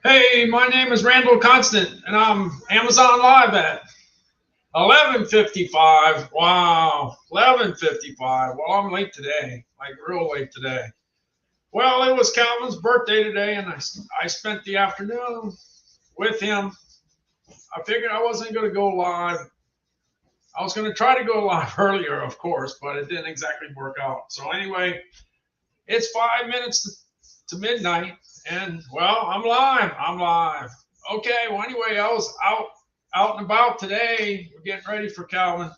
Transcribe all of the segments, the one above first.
Hey, my name is Randall Constant, and I'm Amazon Live at 11:55. Wow, 11:55. Well, I'm late today, like real late today. Well, it was Calvin's birthday today, and I spent the afternoon with him. I figured I wasn't going to go live. I was going to try to go live earlier, of course, but it didn't exactly work out. So anyway, it's 5 minutes to midnight, and well, I'm live. I'm live. Okay. Well, anyway, I was out and about today. We're getting ready for Calvin's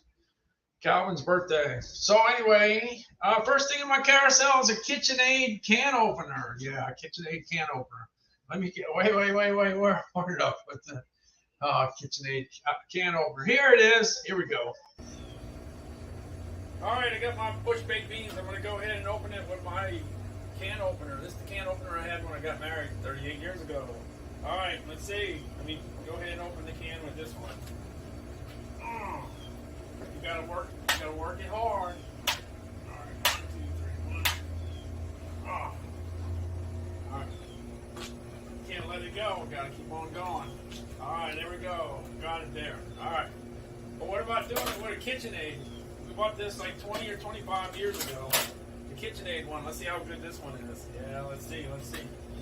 birthday. So anyway, first thing in my carousel is a KitchenAid can opener. Yeah, a KitchenAid can opener. Let me get wait. Where it up with the KitchenAid can opener. Here it is. Here we go. All right, I got my bush baked beans. I'm going to go ahead and open it with my can opener. This is the can opener I had when I got married 38 years ago. All right, let's see. Let me go ahead and open the can with this one. You gotta work it hard. All right, 1, 2, 3, 1. Oh. All right. Can't let it go. Gotta keep on going. All right, there we go. Got it there. All right. But what about doing it with a KitchenAid? We bought this like 20 or 25 years ago. The KitchenAid one. Let's see how good this one is. Yeah, let's see.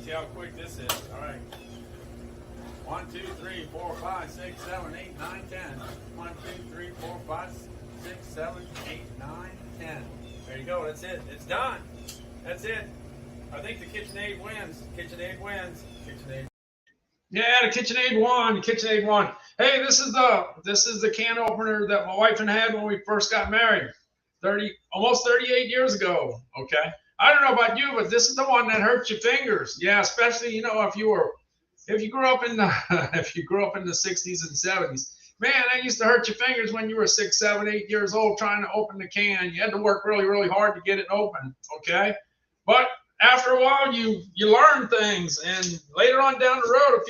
See how quick this is. All right. 1, 2, 3, 4, 5, 6, 7, 8, 9, 10. 1, 2, 3, 4, 5, 6, 7, 8, 9, 10. There you go. That's it. It's done. That's it. I think the KitchenAid wins. KitchenAid wins. KitchenAid. Yeah, the KitchenAid won. The KitchenAid won. Hey, this is the can opener that my wife and I had when we first got married, almost 38 years ago. Okay. I don't know about you, but this is the one that hurts your fingers. Yeah, especially if you grew up in the if you grew up in the 60s and 70s. Man, that used to hurt your fingers when you were 6, 7, 8 years old trying to open the can. You had to work really, really hard to get it open. Okay. But after a while, you learn things, and later on down the road,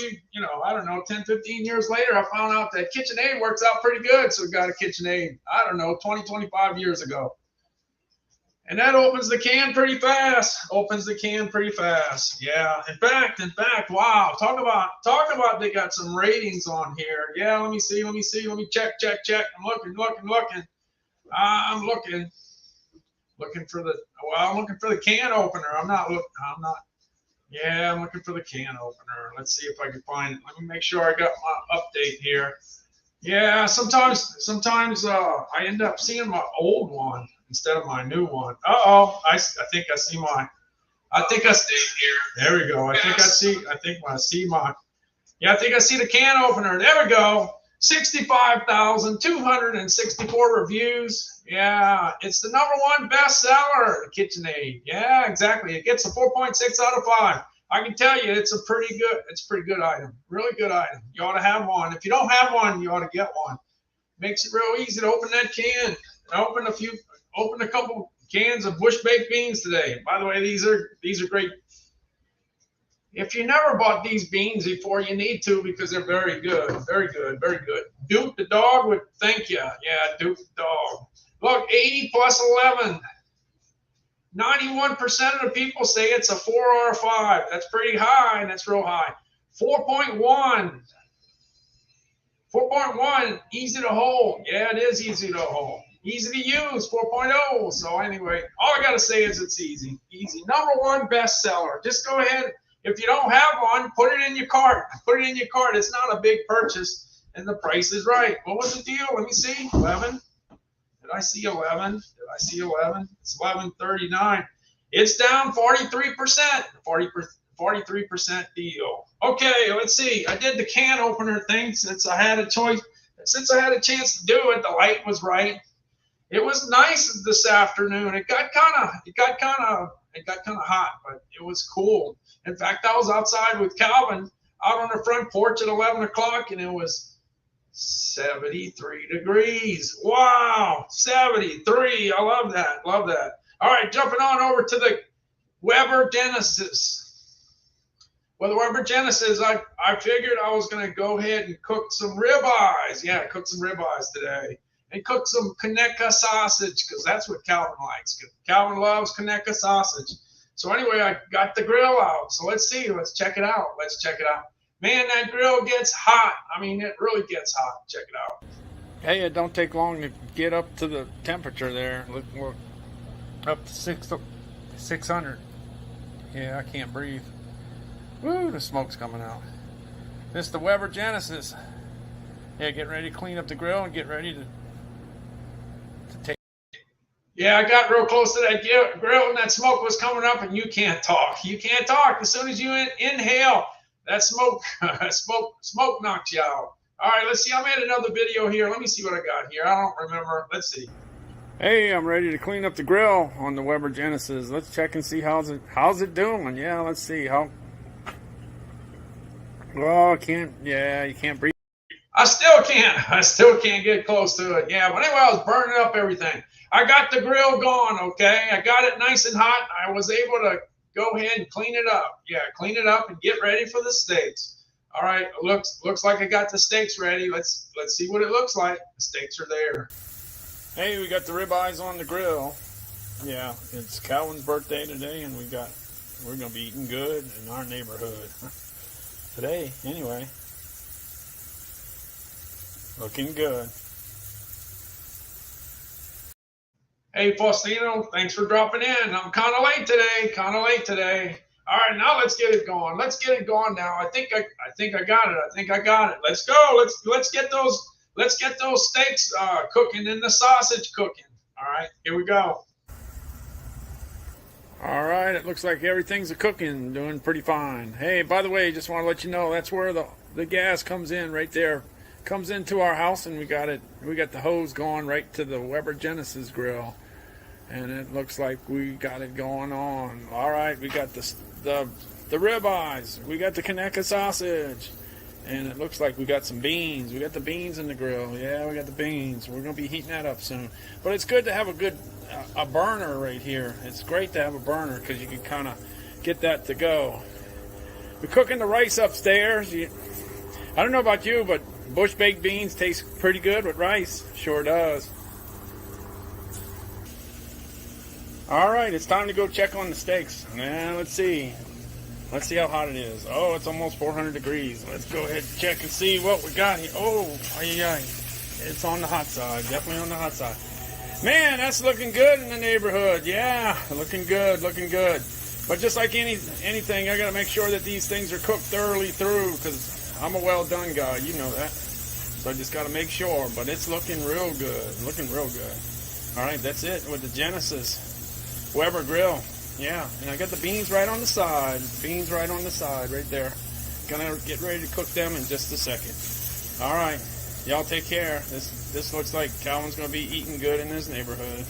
I don't know, 10, 15 years later, I found out that KitchenAid works out pretty good, so we got a KitchenAid, I don't know, 20, 25 years ago. And that opens the can pretty fast. Yeah. In fact, wow. Talk about they got some ratings on here. Yeah, let me see. Let me check. I'm looking. I'm looking for the can opener. I'm looking for the can opener. Let's see if I can find it. Let me make sure I got my update here. Yeah, sometimes I end up seeing my old one instead of my new one. I think I see here. There we go. I think I see the can opener. There we go. 65,264 reviews. Yeah, it's the #1 bestseller, the KitchenAid. Yeah, exactly. It gets a 4.6 out of 5. I can tell you it's a pretty good item. Really good item. You ought to have one. If you don't have one, you ought to get one. Makes it real easy to open that can. I opened a couple cans of bush baked beans today. By the way, these are great. If you never bought these beans before, you need to, because they're very good. Very good. Duke the dog would thank you. Yeah, Duke the dog. Look, 80 plus 11. 91% of the people say it's a 4 or a 5. That's pretty high. That's real high. 4.1. 4.1, easy to hold. Yeah, it is easy to hold. Easy to use, 4.0. So anyway, all I got to say is it's easy. Easy. #1 bestseller. Just go ahead. If you don't have one, put it in your cart. It's not a big purchase, and the price is right. What was the deal? Let me see. 11. Did I see 11? It's 11.39. It's down 43%. 43% deal. Okay, let's see. I did the can opener thing since I had a choice. Since I had a chance to do it, the light was right. It was nice this afternoon. It got kind of hot, but it was cool. In fact, I was outside with Calvin out on the front porch at 11 o'clock, and it was 73 degrees. Wow, 73. I love that. All right, jumping on over to the Weber Genesis. Well, the Weber Genesis, I figured I was going to go ahead and cook some ribeyes. Yeah, cook some ribeyes today. And cook some Conecuh sausage, because that's what Calvin likes. Calvin loves Conecuh sausage. So anyway, I got the grill out. So let's see. Let's check it out. Let's check it out. Man, that grill gets hot. I mean, it really gets hot. Check it out. Hey, it don't take long to get up to the temperature there. Look, we're up to 600. Yeah, I can't breathe. Woo, the smoke's coming out. This is the Weber Genesis. Yeah, get ready to clean up the grill and get ready to take. Yeah, I got real close to that grill and that smoke was coming up, and you can't talk. You can't talk. As soon as you inhale, that smoke, smoke knocks you out. All right, let's see. I made another video here. Let me see what I got here. I don't remember. Let's see. Hey, I'm ready to clean up the grill on the Weber Genesis. Let's check and see how's it doing. Yeah, let's see how. Well, you can't breathe. I still can't get close to it. Yeah, but anyway, I was burning up everything. I got the grill going, okay? I got it nice and hot. I was able to go ahead and clean it up. Yeah, clean it up and get ready for the steaks. All right, looks like I got the steaks ready. Let's see what it looks like. The steaks are there. Hey, we got the ribeyes on the grill. Yeah, it's Calvin's birthday today, and we're gonna be eating good in our neighborhood today. Anyway, looking good. Hey, Faustino, thanks for dropping in. I'm kind of late today. All right, now let's get it going. Let's get it going now. I think I got it. Let's go. Let's get those steaks cooking and the sausage cooking. All right, here we go. All right, it looks like everything's cooking, doing pretty fine. Hey, by the way, just want to let you know that's where the gas comes in right there. Comes into our house, and we got the hose going right to the Weber Genesis grill. And it looks like we got it going on. All right, we got the ribeyes. We got the Conecuh sausage. And it looks like we got some beans. We got the beans in the grill. Yeah, we got the beans. We're going to be heating that up soon. But it's good to have a burner right here. It's great to have a burner because you can kind of get that to go. We're cooking the rice upstairs. I don't know about you, but bush baked beans taste pretty good with rice. Sure does. All right, it's time to go check on the steaks. Now, let's see. Let's see how hot it is. Oh, it's almost 400 degrees. Let's go ahead and check and see what we got here. Oh, it's on the hot side. Definitely on the hot side. Man, that's looking good in the neighborhood. Yeah, looking good. But just like anything, I got to make sure that these things are cooked thoroughly through because I'm a well-done guy. You know that. So I just got to make sure. But it's looking real good. All right, that's it with the Genesis Weber grill. Yeah, and I got the beans right on the side. Right there. Gonna get ready to cook them in just a second. All right, y'all take care. This looks like Calvin's gonna be eating good in his neighborhood.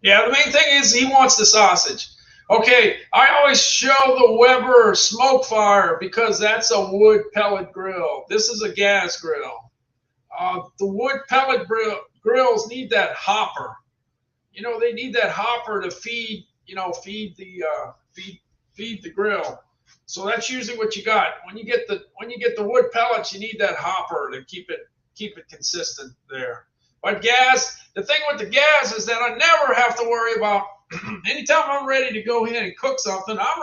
Yeah, the main thing is he wants the sausage. Okay, I always show the Weber smoke fire because that's a wood pellet grill. This is a gas grill. The wood pellet grills need that hopper. You know, they need that hopper to feed the grill. So that's usually what you got. When you get the wood pellets, you need that hopper to keep it consistent there. But gas, the thing with the gas is that I never have to worry about anytime I'm ready to go ahead and cook something, I'm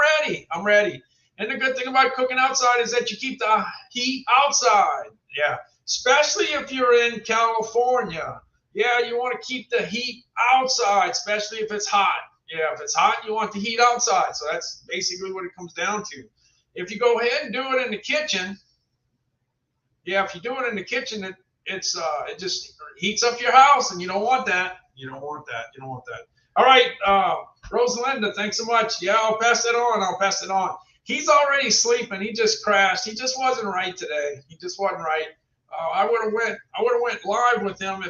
ready. And the good thing about cooking outside is that you keep the heat outside. Yeah, especially if you're in California. Yeah, you want to keep the heat outside, especially if it's hot. Yeah, if it's hot, you want the heat outside. So that's basically what it comes down to. If you go ahead and do it in the kitchen, it just heats up your house, and you don't want that. All right, Rosalinda, thanks so much. Yeah, I'll pass it on. He's already sleeping. He just crashed. He just wasn't right today. I would have went live with him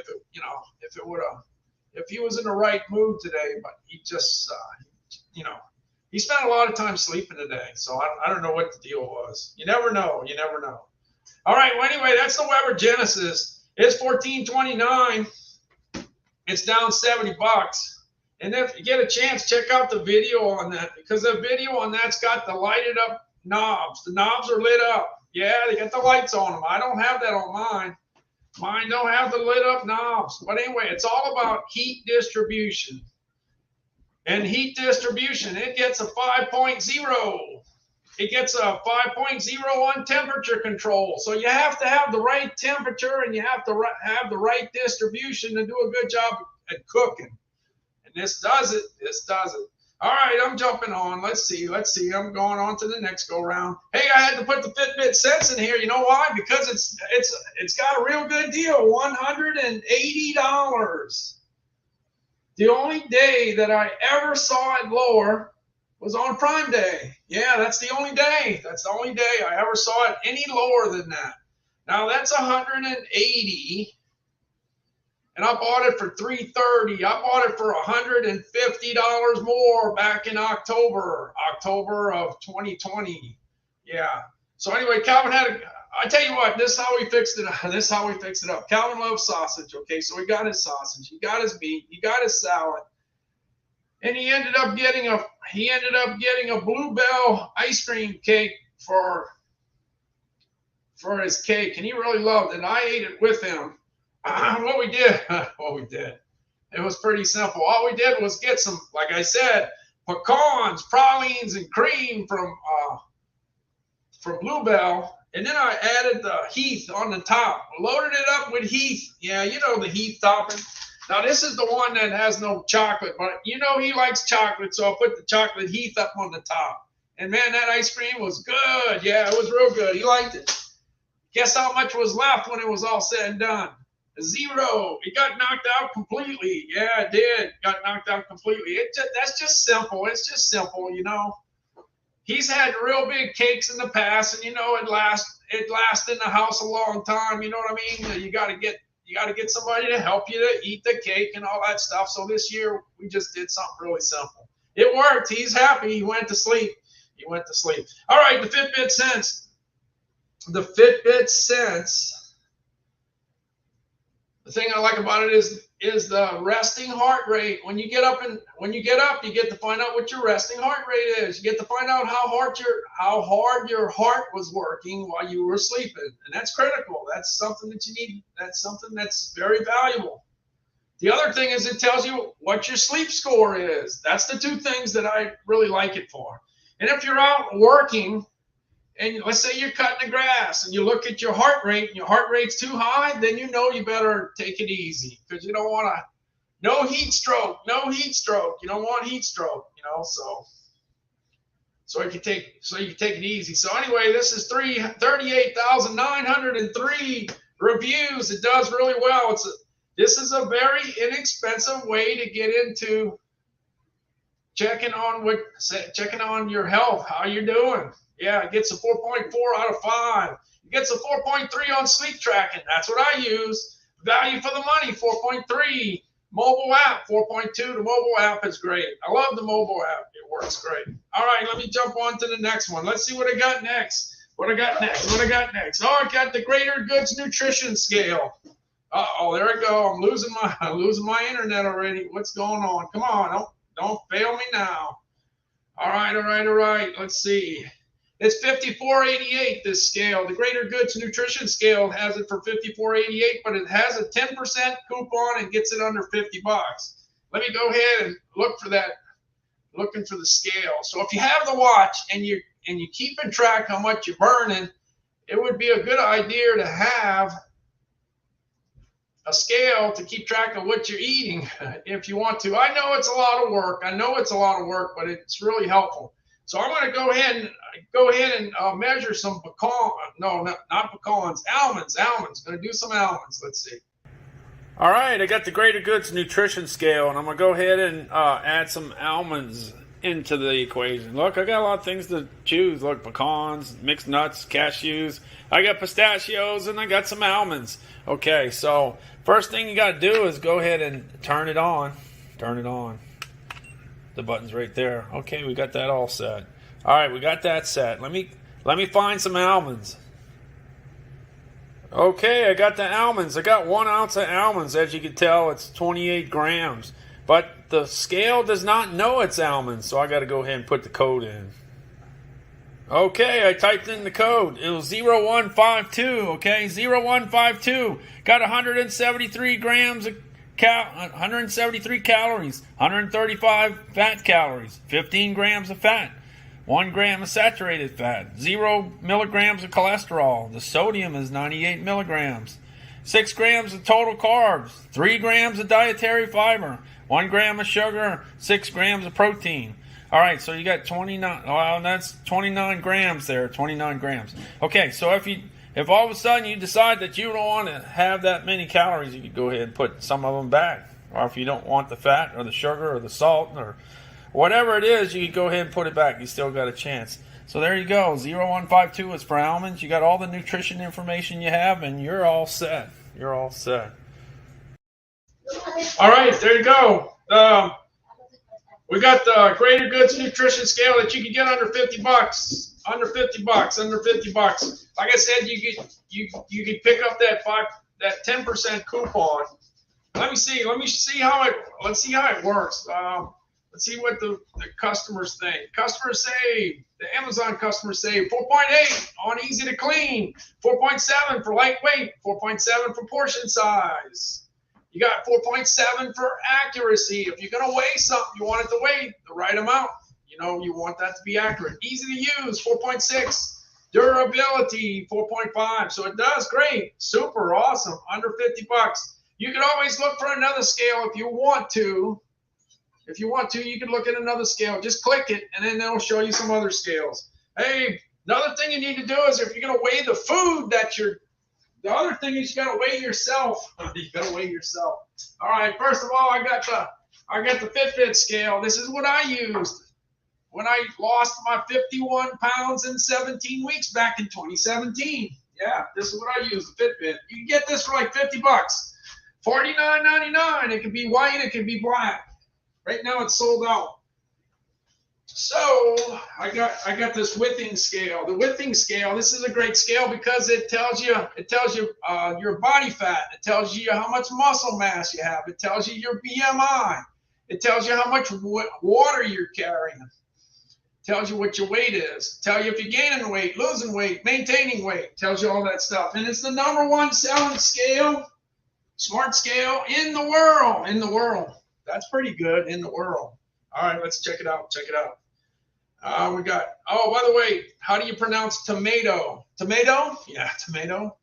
if he was in the right mood today, but he just he spent a lot of time sleeping today, so I don't know what the deal was. You never know. All right, well, anyway, that's the Weber Genesis. It's $14.29. It's down $70. And if you get a chance, check out the video on that, because the video on that's got the lighted up knobs. The knobs are lit up. Yeah, they got the lights on them. I don't have that on mine. Mine don't have the lit up knobs. But anyway, it's all about heat distribution. And heat distribution, it gets a 5.0. It gets a 5.0 on temperature control. So you have to have the right temperature and you have to have the right distribution to do a good job at cooking. And this does it. This does it. All right, I'm jumping on. Let's see. I'm going on to the next go round. Hey, I had to put the Fitbit Sense in here. You know why? Because it's got a real good deal. $180. The only day that I ever saw it lower was on Prime Day. Yeah, that's the only day. That's the only day I ever saw it any lower than that. Now that's 180. And I bought it for $330. I bought it for $150 more back in October of 2020. Yeah. So anyway, Calvin I tell you what, this is how we fixed it up. This is how we fixed it up. Calvin loves sausage. Okay, so he got his sausage, he got his meat, he got his salad, and he ended up getting a Bluebell ice cream cake for his cake, and he really loved it. I ate it with him. What we did, it was pretty simple. All we did was get some, like I said, pecans, pralines, and cream from Bluebell, and then I added the Heath on the top. Loaded it up with Heath. Yeah, you know the Heath topping. Now this is the one that has no chocolate, but you know he likes chocolate, so I put the chocolate Heath up on the top. And man, that ice cream was good. Yeah, it was real good. He liked it. Guess how much was left when it was all said and done? 0. It got knocked out completely. Yeah, it did. Got knocked out completely. That's just simple. It's just simple, you know. He's had real big cakes in the past, and you know it lasts in the house a long time. You know what I mean? You got to get somebody to help you to eat the cake and all that stuff. So this year we just did something really simple. It worked. He's happy. He went to sleep. All right, the Fitbit Sense. The Fitbit Sense. The thing I like about it is the resting heart rate. When you get up, you get to find out what your resting heart rate is. You get to find out how hard your heart was working while you were sleeping, and that's critical. That's something that you need. That's something that's very valuable. The other thing is it tells you what your sleep score is. That's the two things that I really like it for. And if you're out working, and let's say you're cutting the grass and you look at your heart rate and your heart rate's too high, then you know you better take it easy, because you don't want no heat stroke. You don't want heat stroke, you know, so you can take it easy. So anyway, this is 38,903 reviews. It does really well. This is a very inexpensive way to get into checking on your health, how you're doing. Yeah, it gets a 4.4 out of 5. It gets a 4.3 on sleep tracking. That's what I use. Value for the money, 4.3. Mobile app, 4.2. The mobile app is great. I love the mobile app. It works great. All right, let me jump on to the next one. Let's see what I got next. Oh, I got the Greater Goods Nutrition Scale. Uh-oh, there I go. I'm losing my internet already. What's going on? Come on, don't fail me now. All right. Let's see. It's $54.88, this scale. The Greater Goods Nutrition Scale has it for $54.88, but it has a 10% coupon and gets it under $50. Let me go ahead and look for that, looking for the scale. So if you have the watch and you're keeping track how much you're burning, it would be a good idea to have a scale to keep track of what you're eating if you want to. I know it's a lot of work, but it's really helpful. So I'm going to go ahead and measure some not pecans, almonds. Going to do some almonds. Let's see. All right, I got the Greater Goods Nutrition Scale, and I'm going to go ahead and add some almonds into the equation. Look, I got a lot of things to choose. Look, pecans, mixed nuts, cashews. I got pistachios, and I got some almonds. Okay, so first thing you got to do is go ahead and turn it on. The button's right there. Okay, we got that all set. All right, we got that set. Let me find some almonds. Okay, I got the almonds. I got 1 ounce of almonds. As you can tell, it's 28 grams. But the scale does not know it's almonds, so I got to go ahead and put the code in. Okay, I typed in the code. It was 0152, okay? 0152. Got 173 grams of 173 calories, 135 fat calories, 15 grams of fat, 1 gram of saturated fat, 0 milligrams of cholesterol. The sodium is 98 milligrams. 6 grams of total carbs, 3 grams of dietary fiber, 1 gram of sugar, 6 grams of protein. All right, so you got 29. Well, that's 29 grams there. 29 grams. Okay, so if all of a sudden you decide that you don't want to have that many calories, you could go ahead and put some of them back. Or if you don't want the fat or the sugar or the salt or whatever it is, you could go ahead and put it back. You still got a chance. So there you go. 0152 is for almonds. You got all the nutrition information you have, and you're all set. You're all set. All right, there you go. We got the Greater Goods nutrition scale that you can get under $50. Under $50. Like I said, you could pick up that 10% coupon. Let's see how it works. Let's see what the customers think. Customers say, the Amazon customers say 4.8 on easy to clean, 4.7 for lightweight, 4.7 for portion size. You got 4.7 for accuracy. If you're going to weigh something, you want it to weigh the right amount. You know, you want that to be accurate. Easy to use, 4.6. Durability, 4.5. So it does great. Super awesome. Under $50. You can always look for another scale if you want to. If you want to, you can look at another scale. Just click it, and then it'll show you some other scales. Hey, another thing you need to do is if you're going to weigh the food that you're the other thing is you got to weigh yourself. You got to weigh yourself. All right. First of all, I got the Fitbit scale. This is what I used when I lost my 51 pounds in 17 weeks back in 2017. Yeah, this is what I used, the Fitbit. You can get this for like $50. $49.99. It can be white. It can be black. Right now it's sold out. So I got this Withing scale. The Withing scale, this is a great scale because it tells you your body fat. It tells you how much muscle mass you have. It tells you your BMI. It tells you how much water you're carrying. It tells you what your weight is. It tells you if you're gaining weight, losing weight, maintaining weight. It tells you all that stuff. And it's the #1 selling scale, smart scale in the world. In the world. That's pretty good, in the world. All right, let's check it out. We got, oh, by the way, how do you pronounce tomato? Tomato? Yeah, tomato.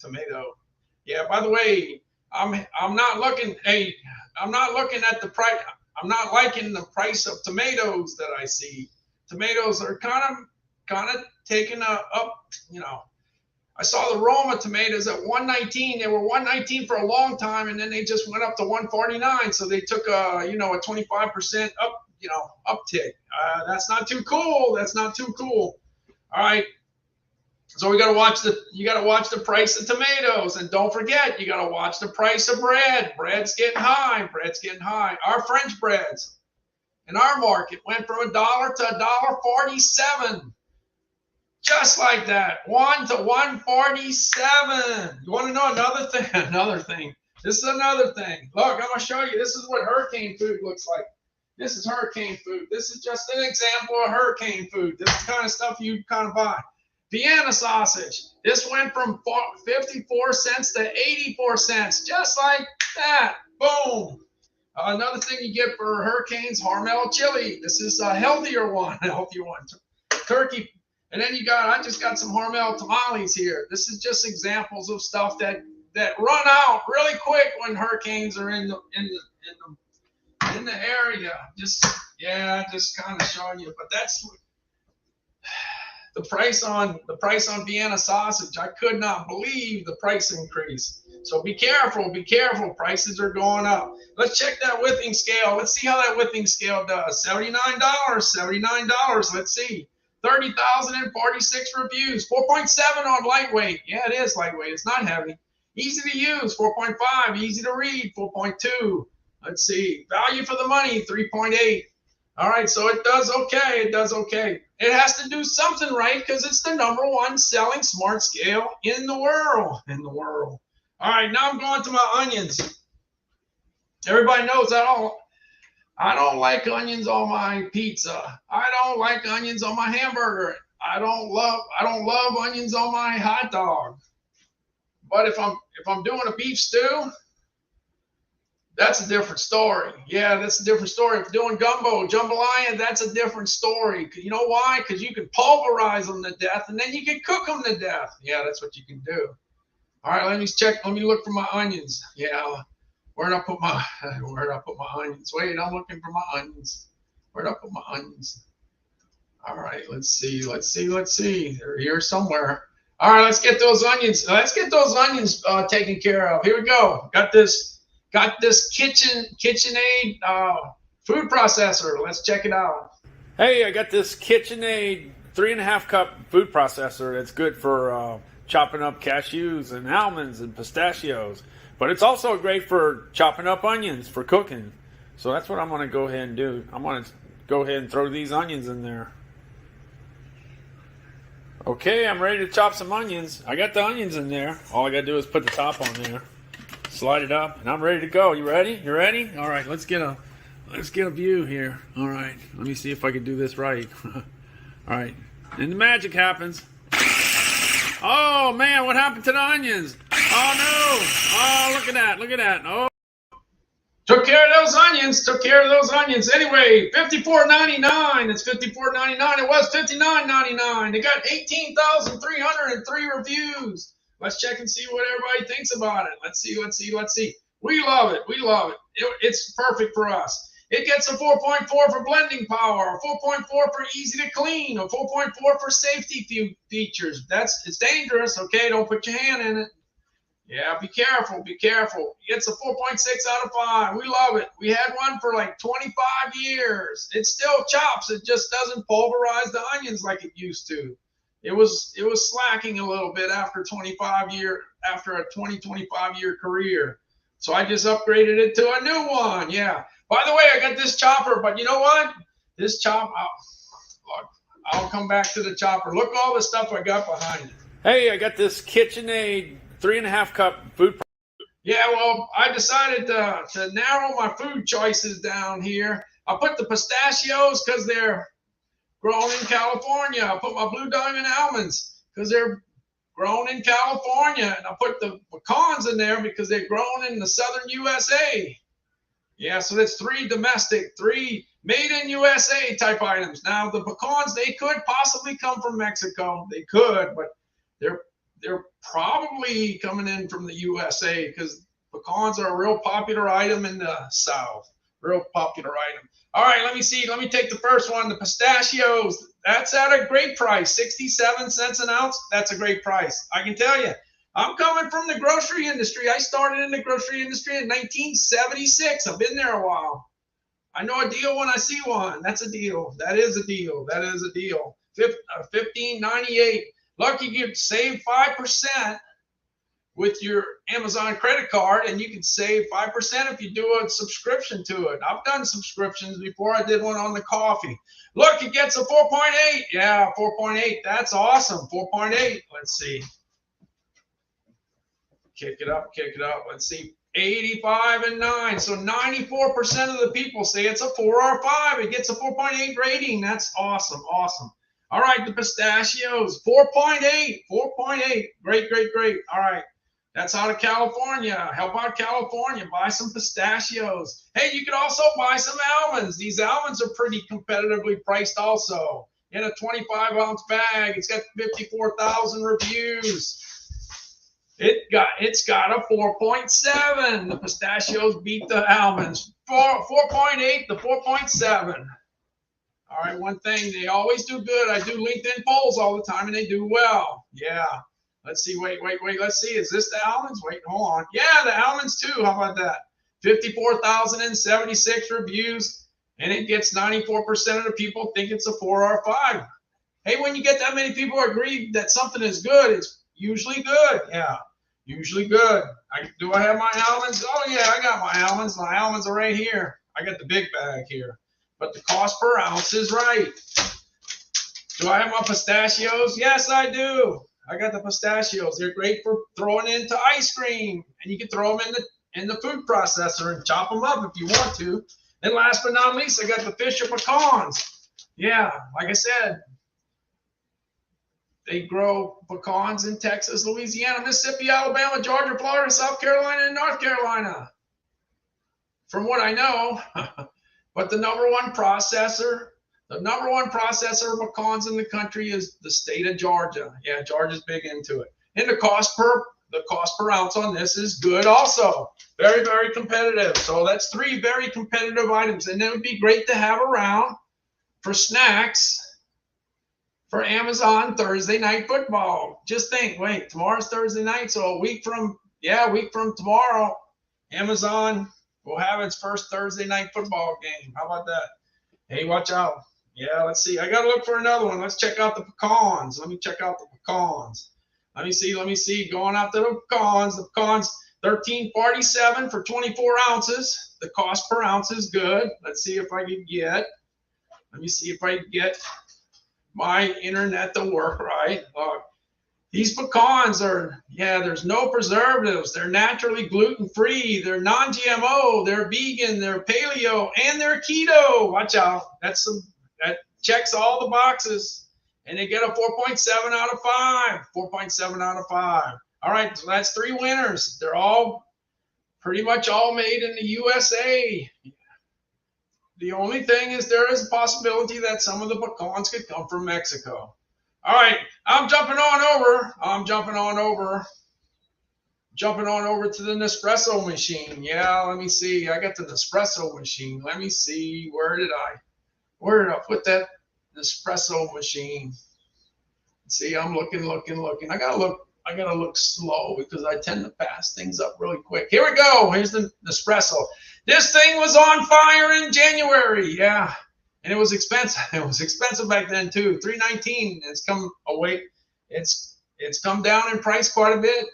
Yeah, by the way, I'm not looking at the price. I'm not liking the price of tomatoes that I see. Tomatoes are kind of taking up, you know. I saw the Roma tomatoes at $119. They were $119 for a long time, and then they just went up to $149. So they took a 25% up. Uptick. That's not too cool. All right. So you gotta watch the price of tomatoes, and don't forget, you gotta watch the price of bread. Bread's getting high. Our French breads in our market went from $1 to $1.47. Just like that. 1 to 147. You want to know another thing? This is another thing. Look, I'm gonna show you. This is what hurricane food looks like. This is hurricane food. This is just an example of hurricane food. This is the kind of stuff you kind of buy. Vienna sausage. This went from 54 cents to 84 cents. Just like that. Boom. Another thing you get for hurricanes, Hormel chili. This is a healthier one. Turkey. And then I just got some Hormel tamales here. This is just examples of stuff that run out really quick when hurricanes are in the area. Just kind of showing you. But that's the price on Vienna sausage. I could not believe the price increase. So be careful. Prices are going up. Let's check that Withing scale. Let's see how that Withing scale does. $79. Let's see. 30,046 reviews. 4.7 on lightweight. Yeah, it is lightweight. It's not heavy. Easy to use. 4.5. Easy to read. 4.2. Let's see. Value for the money. 3.8. All right, so it does okay. It has to do something right because it's the #1 selling smart scale in the world. All right, now I'm going to my onions. Everybody knows that I don't like onions on my pizza. I don't like onions on my hamburger. I don't love onions on my hot dog. But if I'm doing a beef stew, that's a different story. Yeah, that's a different story. If you're doing gumbo, jambalaya, that's a different story. You know why? Because you can pulverize them to death, and then you can cook them to death. Yeah, that's what you can do. All right, let me check. Let me look for my onions. Yeah, where'd I put my onions? Wait, I'm looking for my onions. Where'd I put my onions? All right, let's see. They're here somewhere. All right, let's get those onions. Taken care of. Here we go. Got this KitchenAid food processor. Let's check it out. Hey, I got this KitchenAid 3.5 cup food processor that's good for chopping up cashews and almonds and pistachios. But it's also great for chopping up onions for cooking. So that's what I'm going to go ahead and do. I'm going to go ahead and throw these onions in there. Okay, I'm ready to chop some onions. I got the onions in there. All I got to do is put the top on there. Slide it up, and I'm ready to go. You ready? You ready? All right, let's get a view here. All right, let me see if I can do this right. All right, and the magic happens. Oh man, what happened to the onions? Oh no! Oh, look at that! Look at that! Oh. Took care of those onions. Anyway, $54.99. It's $54.99. It was $59.99. They got 18,303 reviews. Let's check and see what everybody thinks about it. Let's see. We love it. It's perfect for us. It gets a 4.4 for blending power, a 4.4 for easy to clean, a 4.4 for safety features. It's dangerous. Okay, don't put your hand in it. Yeah, be careful. It's a 4.6 out of 5. We love it. We had one for like 25 years. It still chops. It just doesn't pulverize the onions like it used to. It was slacking a little bit after a 25 year career. So I just upgraded it to a new one. Yeah. By the way, I got this chopper, but you know what? This chopper, I'll come back to the chopper. Look all the stuff I got behind it. Hey, I got this KitchenAid 3.5 cup food. Yeah, well, I decided to narrow my food choices down here. I put the pistachios because they're grown in California. I put my Blue Diamond almonds because they're grown in California. And I put the pecans in there because they're grown in the southern USA. Yeah, so that's 3 domestic, 3 made in USA type items. Now, the pecans, they could possibly come from Mexico. They could, but they're probably coming in from the USA because pecans are a real popular item in the South. Real popular item. All right, let me see. Let me take the first one, the pistachios. That's at a great price, 67 cents an ounce. That's a great price. I can tell you, I'm coming from the grocery industry. I started in the grocery industry in 1976. I've been there a while. I know a deal when I see one. That's a deal. That is a deal. $15.98. Look, you can save 5% with your Amazon credit card, and you can save 5% if you do a subscription to it. I've done subscriptions before. I did one on the coffee. Look, it gets a 4.8. Yeah, 4.8. That's awesome. 4.8. Let's see. Kick it up. Let's see. 85 and 9. So 94% of the people say it's a 4 or 5. It gets a 4.8 rating. That's awesome. All right, the pistachios, 4.8. Great. All right, that's out of California. Help out California. Buy some pistachios. Hey, you could also buy some almonds. These almonds are pretty competitively priced also. In a 25-ounce bag. It's got 54,000 reviews. It's got a 4.7. The pistachios beat the almonds. 4.8 to 4.7. All right, one thing, they always do good. I do LinkedIn polls all the time, and they do well. Yeah. Let's see. Wait. Let's see. Is this the almonds? Wait, hold on. Yeah, the almonds too. How about that? 54,076 reviews, and it gets 94% of the people think it's a 4 or 5. Hey, when you get that many people agree that something is good, it's usually good. Yeah, usually good. Do I have my almonds? Oh, yeah, I got my almonds. My almonds are right here. I got the big bag here. But the cost per ounce is right. Do I have my pistachios? Yes, I do. I got the pistachios. They're great for throwing into ice cream. And you can throw them in the food processor and chop them up if you want to. And last but not least, I got the Fisher pecans. Yeah, like I said, they grow pecans in Texas, Louisiana, Mississippi, Alabama, Georgia, Florida, South Carolina, and North Carolina. From what I know, but the number one processor of pecans in the country is the state of Georgia. Yeah, Georgia's big into it. And the cost per ounce on this is good also. Very, very competitive. So that's 3 very competitive items. And it would be great to have around for snacks for Amazon Thursday night football. Just think, wait, tomorrow's Thursday night. So a week from tomorrow, Amazon will have its first Thursday night football game. How about that? Hey, watch out. Yeah, let's see. I got to look for another one. Let's check out the pecans. Let me check out the pecans. Let me see. Going out to the pecans. The pecans, $13.47 for 24 ounces. The cost per ounce is good. Let's see if I can get. Let me see if I can get my internet to work right. Look, these pecans are, there's no preservatives. They're naturally gluten-free. They're non-GMO. They're vegan. They're paleo, and they're keto. Watch out. That checks all the boxes. And they get a 4.7 out of 5. 4.7 out of 5. All right, so that's 3 winners. They're all pretty much all made in the USA. The only thing is there is a possibility that some of the pecans could come from Mexico. All right, I'm jumping on over to the Nespresso machine. Yeah, let me see. I got the Nespresso machine. Let me see. Where did I put that Nespresso machine? See, I'm looking. I gotta look slow because I tend to pass things up really quick. Here we go. Here's the Nespresso. This thing was on fire in January. Yeah. And it was expensive. It was expensive back then too. $3.19. It's come away. It's come down in price quite a bit.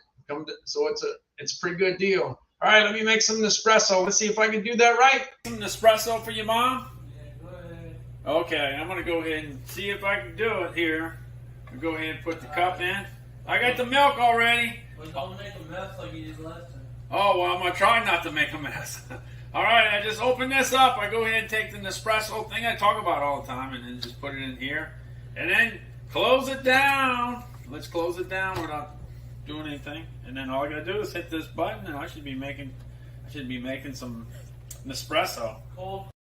So it's a pretty good deal. All right, let me make some Nespresso. Let's see if I can do that right. Some Nespresso for your mom? Yeah, go ahead. Okay, I'm gonna go ahead and see if I can do it here. I'll go ahead and put the cup in. I got the milk already. Well, don't make a mess like you did last time. Oh, well, I'm gonna try not to make a mess. All right, I just open this up. I go ahead and take the Nespresso thing I talk about all the time and then just put it in here. And then close it down. Let's close it down without doing anything. And then all I gotta do is hit this button and I should be making some Nespresso. Cold.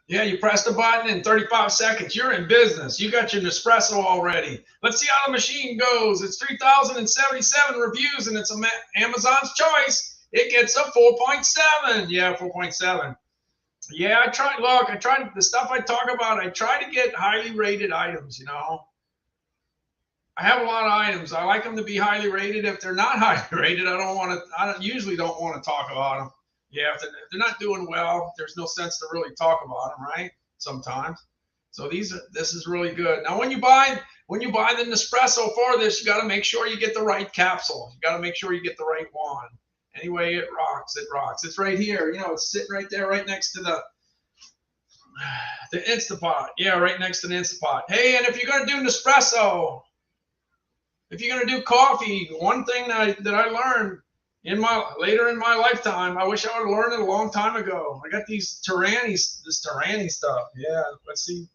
Yeah, you press the button in 35 seconds. You're in business. You got your Nespresso already. Let's see how the machine goes. It's 3,077 reviews and it's Amazon's choice. It gets a 4.7. Yeah, 4.7. Yeah, I tried the stuff I talk about. I try to get highly rated items, you know. I have a lot of items. I like them to be highly rated. If they're not highly rated, I usually don't want to talk about them. Yeah, if they're not doing well, there's no sense to really talk about them, right? Sometimes. So this is really good. Now, when you buy the Nespresso for this, you got to make sure you get the right capsule. You got to make sure you get the right one. Anyway, it rocks. It rocks. It's right here. You know, it's sitting right there, right next to the Instapot. Yeah, right next to the Instapot. Hey, and if you're gonna do Nespresso, if you're gonna do coffee, one thing that I learned later in my lifetime, I wish I would have learned it a long time ago. I got this Tyranny stuff. Yeah, let's see.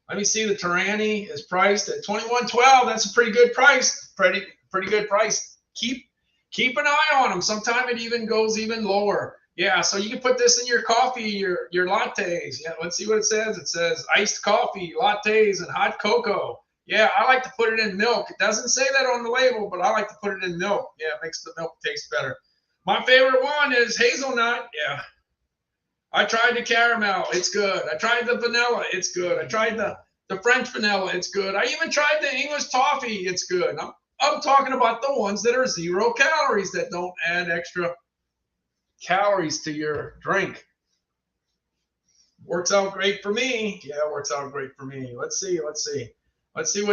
Let me see. The Tyranny is priced at $21.12. That's a pretty good price. Pretty good price. Keep an eye on them. Sometimes it even goes even lower. Yeah, so you can put this in your coffee, your lattes. Yeah, let's see what it says. It says iced coffee, lattes, and hot cocoa. Yeah, I like to put it in milk. It doesn't say that on the label, but I like to put it in milk. Yeah, it makes the milk taste better. My favorite one is hazelnut. Yeah. I tried the caramel. It's good. I tried the vanilla. It's good. I tried the French vanilla. It's good. I even tried the English toffee. It's good. I'm talking about the ones that are 0 calories, that don't add extra calories to your drink. Works out great for me. Yeah, it works out great for me. Let's see what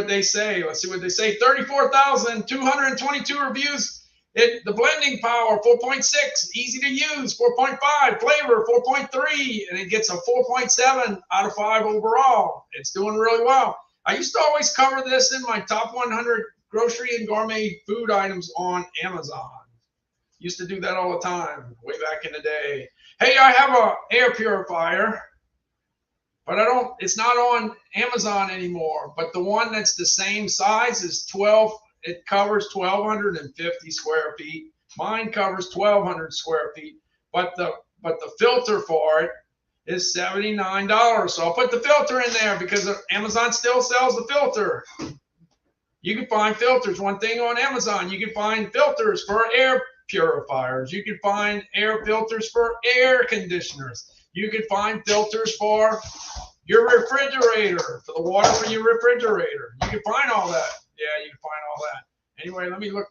they say. 34,222 reviews. The blending power, 4.6. Easy to use, 4.5. Flavor, 4.3. And it gets a 4.7 out of 5 overall. It's doing really well. I used to always cover this in my top 100 grocery and gourmet food items on Amazon. Used to do that all the time, way back in the day. Hey, I have a air purifier, but it's not on Amazon anymore. But the one that's the same size is 12. It covers 1,250 square feet. Mine covers 1,200 square feet. But the filter for it is $79. So I'll put the filter in there because Amazon still sells the filter. You can find filters. One thing on Amazon, you can find filters for air purifiers. You can find air filters for air conditioners. You can find filters for your refrigerator, for the water for your refrigerator. You can find all that. Yeah, you can find all that. Anyway, let me look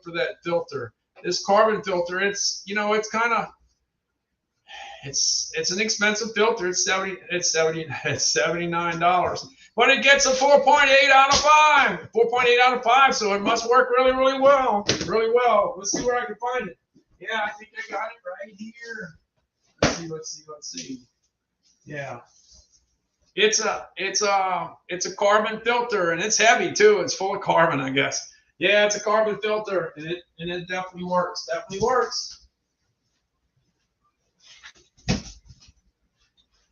for that filter. This carbon filter, it's kind of, it's an expensive filter. It's $79. But it gets a 4.8 out of 5. 4.8 out of 5, so it must work really, really well. Really well. Let's see where I can find it. Yeah, I think I got it right here. Let's see. Yeah. It's a carbon filter, and it's heavy too. It's full of carbon, I guess. Yeah, it's a carbon filter, and it definitely works. Definitely works.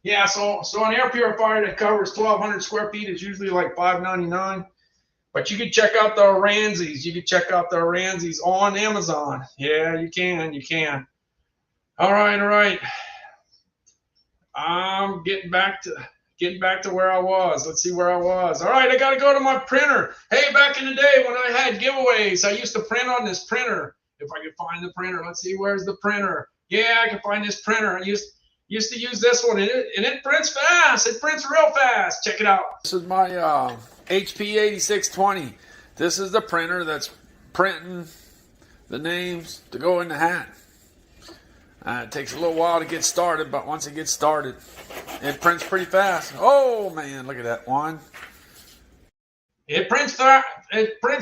Yeah, so an air purifier that covers 1,200 square feet is usually like $5.99. But you can check out the Aranzis. You can check out the Aranzis on Amazon. Yeah, you can. All right. I'm getting back to where I was. Let's see where I was. All right, I got to go to my printer. Hey, back in the day when I had giveaways, I used to print on this printer. If I could find the printer. Let's see, where's the printer? Yeah, I can find this printer. I used to use this one, and it prints fast. It prints real fast. Check it out. This is my HP 8620. This is the printer that's printing the names to go in the hat. It takes a little while to get started, but once it gets started, it prints pretty fast. Oh man, look at that one. It prints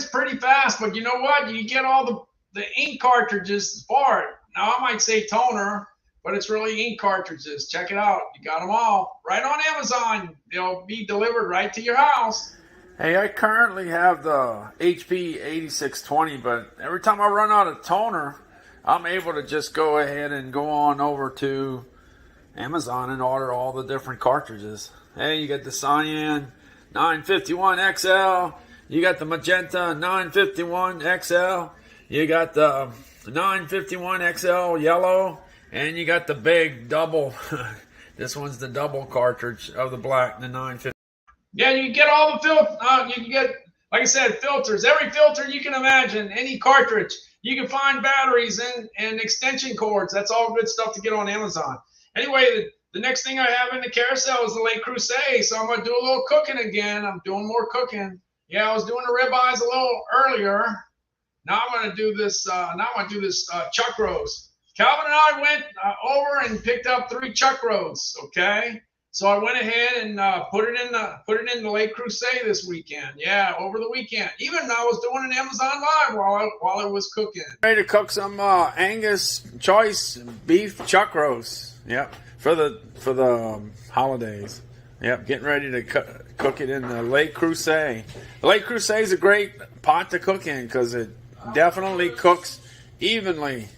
pretty fast, but you know what? You get all the ink cartridges for it. Now I might say toner, but it's really ink cartridges. Check it out. You got them all right on Amazon. They'll be delivered right to your house. Hey, I currently have the HP 8620, but every time I run out of toner, I'm able to just go ahead and go on over to Amazon and order all the different cartridges. Hey, you got the Cyan 951 XL. You got the Magenta 951 XL. You got the 951 XL yellow. And you got the big double. This one's the double cartridge of the black, the 950. Yeah, you can get all the filters. You can get, like I said, filters. Every filter you can imagine, any cartridge. You can find batteries and extension cords. That's all good stuff to get on Amazon. Anyway, the next thing I have in the carousel is the Lake Crusade. So I'm going to do a little cooking again. I'm doing more cooking. Yeah, I was doing the ribeyes a little earlier. Now I'm going to do this. Chuck roast. Calvin and I went over and picked up 3 chuck roasts. Okay, so I went ahead and put it in the Lake Crusade this weekend. Yeah, over the weekend. Even I was doing an Amazon Live while I was cooking. Ready to cook some Angus choice beef chuck roast. Yep, for the holidays. Yep, getting ready to cook it in the Lake Crusade. The Lake Crusade is a great pot to cook in because it definitely cooks evenly.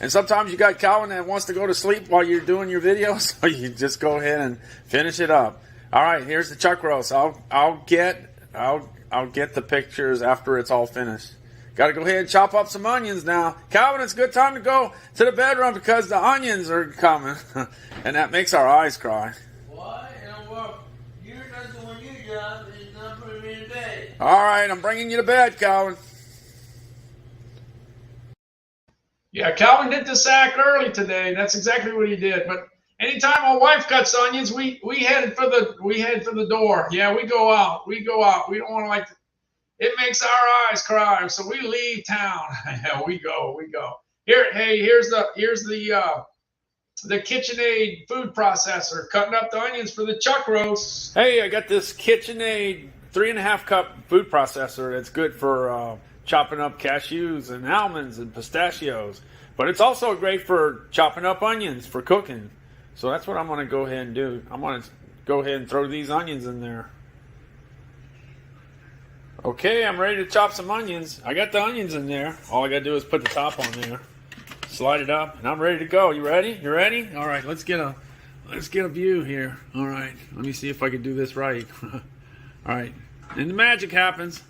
And sometimes you got Calvin that wants to go to sleep while you're doing your video, so you just go ahead and finish it up. All right, here's the chuck roast. I'll get the pictures after it's all finished. Got to go ahead and chop up some onions now. Calvin, it's a good time to go to the bedroom because the onions are coming, and that makes our eyes cry. Why? Well, you're not doing your job. It's not putting me in bed. All right, I'm bringing you to bed, Calvin. Yeah, Calvin did the sack early today. That's exactly what he did. But anytime my wife cuts onions, we head for the door. Yeah, we go out. We don't want to it makes our eyes cry. So we leave town. Yeah, we go. Here's the KitchenAid food processor cutting up the onions for the chuck roast. Hey, I got this KitchenAid 3.5 cup food processor. That's good for chopping up cashews and almonds and pistachios, but it's also great for chopping up onions for cooking. So that's what I'm going to go ahead and do. I'm going to go ahead and throw these onions in there. Okay, I'm ready to chop some onions. I got the onions in there. All I got to do is put the top on there. Slide it up, and I'm ready to go. You ready? You ready? All right, let's get a view here. All right, let me see if I can do this right. All right, and the magic happens.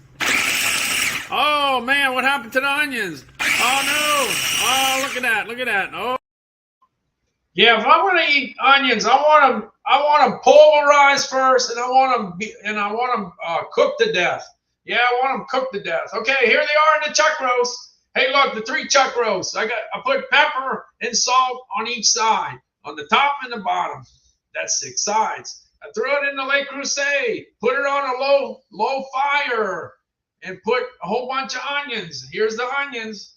Oh man, what happened to the onions? Oh no! Oh, look at that! Look at that! Oh. Yeah, if I want to eat onions, I want them pulverized first, and I want them cooked to death. Yeah, I want them cooked to death. Okay, here they are in the chuck roast. Hey, look, the 3 chuck roasts. I put pepper and salt on each side, on the top and the bottom. That's 6 sides. I threw it in the Le Creuset, put it on a low fire, and put a whole bunch of onions. Here's the onions.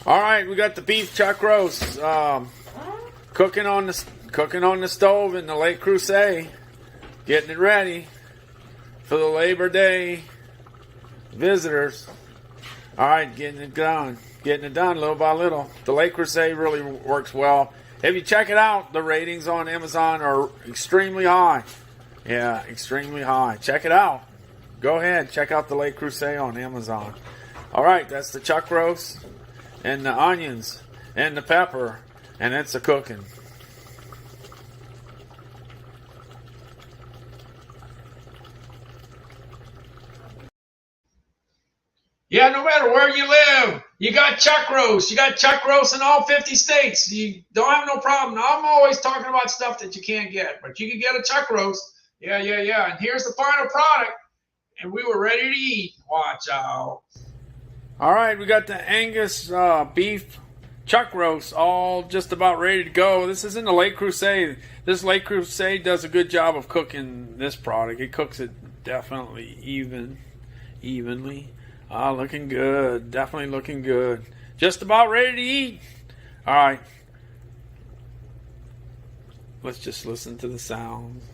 All right, we got the beef chuck roast. Cooking on the stove in the Le Creuset, getting it ready for the Labor Day visitors. All right, getting it done little by little. The Le Creuset really works well. If you check it out, the ratings on Amazon are extremely high. Yeah, extremely high. Check it out. Go ahead, check out the Le Creuset on Amazon. All right, that's the chuck roast and the onions and the pepper. And it's a cooking. Yeah, no matter where you live, you got chuck roast. You got chuck roast in all 50 states. You don't have no problem. I'm always talking about stuff that you can't get, but you can get a chuck roast. Yeah. And here's the final product, and we were ready to eat. Watch out. All right, we got the Angus beef chuck roast all just about ready to go. This is in the Le Creuset. This Le Creuset does a good job of cooking this product. It cooks it definitely evenly. Looking good. Definitely looking good. Just about ready to eat. All right. Let's just listen to the sounds.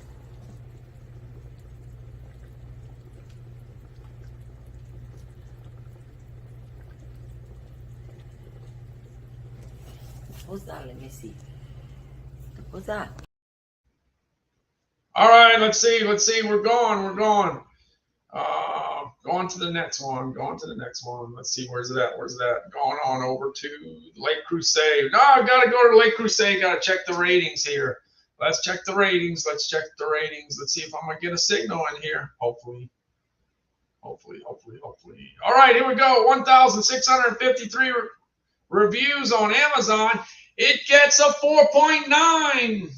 What's that? Let me see. What's that? All right, let's see. We're going. Going to the next one. Let's see, where's it at? Going on over to Le Creuset. No, I gotta go to Le Creuset. Gotta check the ratings here. Let's check the ratings. Let's see if I'm gonna get a signal in here. Hopefully. All right, here we go. 1,653 reviews on Amazon. It gets a 4.9.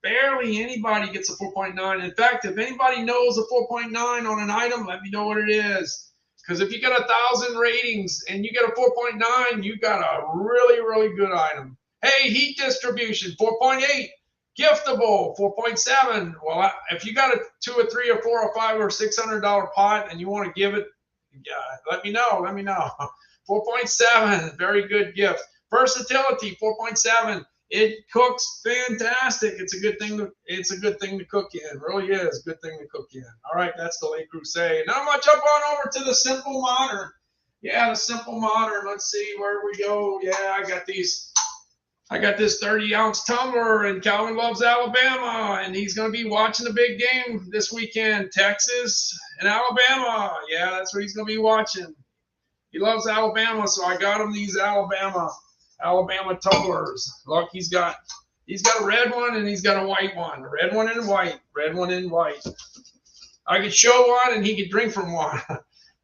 Barely anybody gets a 4.9. In fact, if anybody knows a 4.9 on an item, let me know what it is. Because if you get 1,000 ratings and you get a 4.9, you got a really, really good item. Hey, heat distribution, 4.8. Giftable, 4.7. Well, if you got a 2 or 3 or 4 or 5 or $600 pot and you want to give it, let me know. 4.7, very good gift. Versatility, 4.7. It cooks fantastic. It's a good thing to cook in. Really is a good thing to cook in. All right, that's the Le Creuset. Now I'm gonna jump on over to the Simple Modern. Yeah, the Simple Modern. Let's see where we go. Yeah, I got this 30-ounce tumbler, and Calvin loves Alabama, and he's gonna be watching the big game this weekend, Texas and Alabama. Yeah, that's what he's gonna be watching. He loves Alabama, so I got him these Alabama tumblers. Look, he's got a red one and he's got a white one. A red one and white. I could show one and he could drink from one.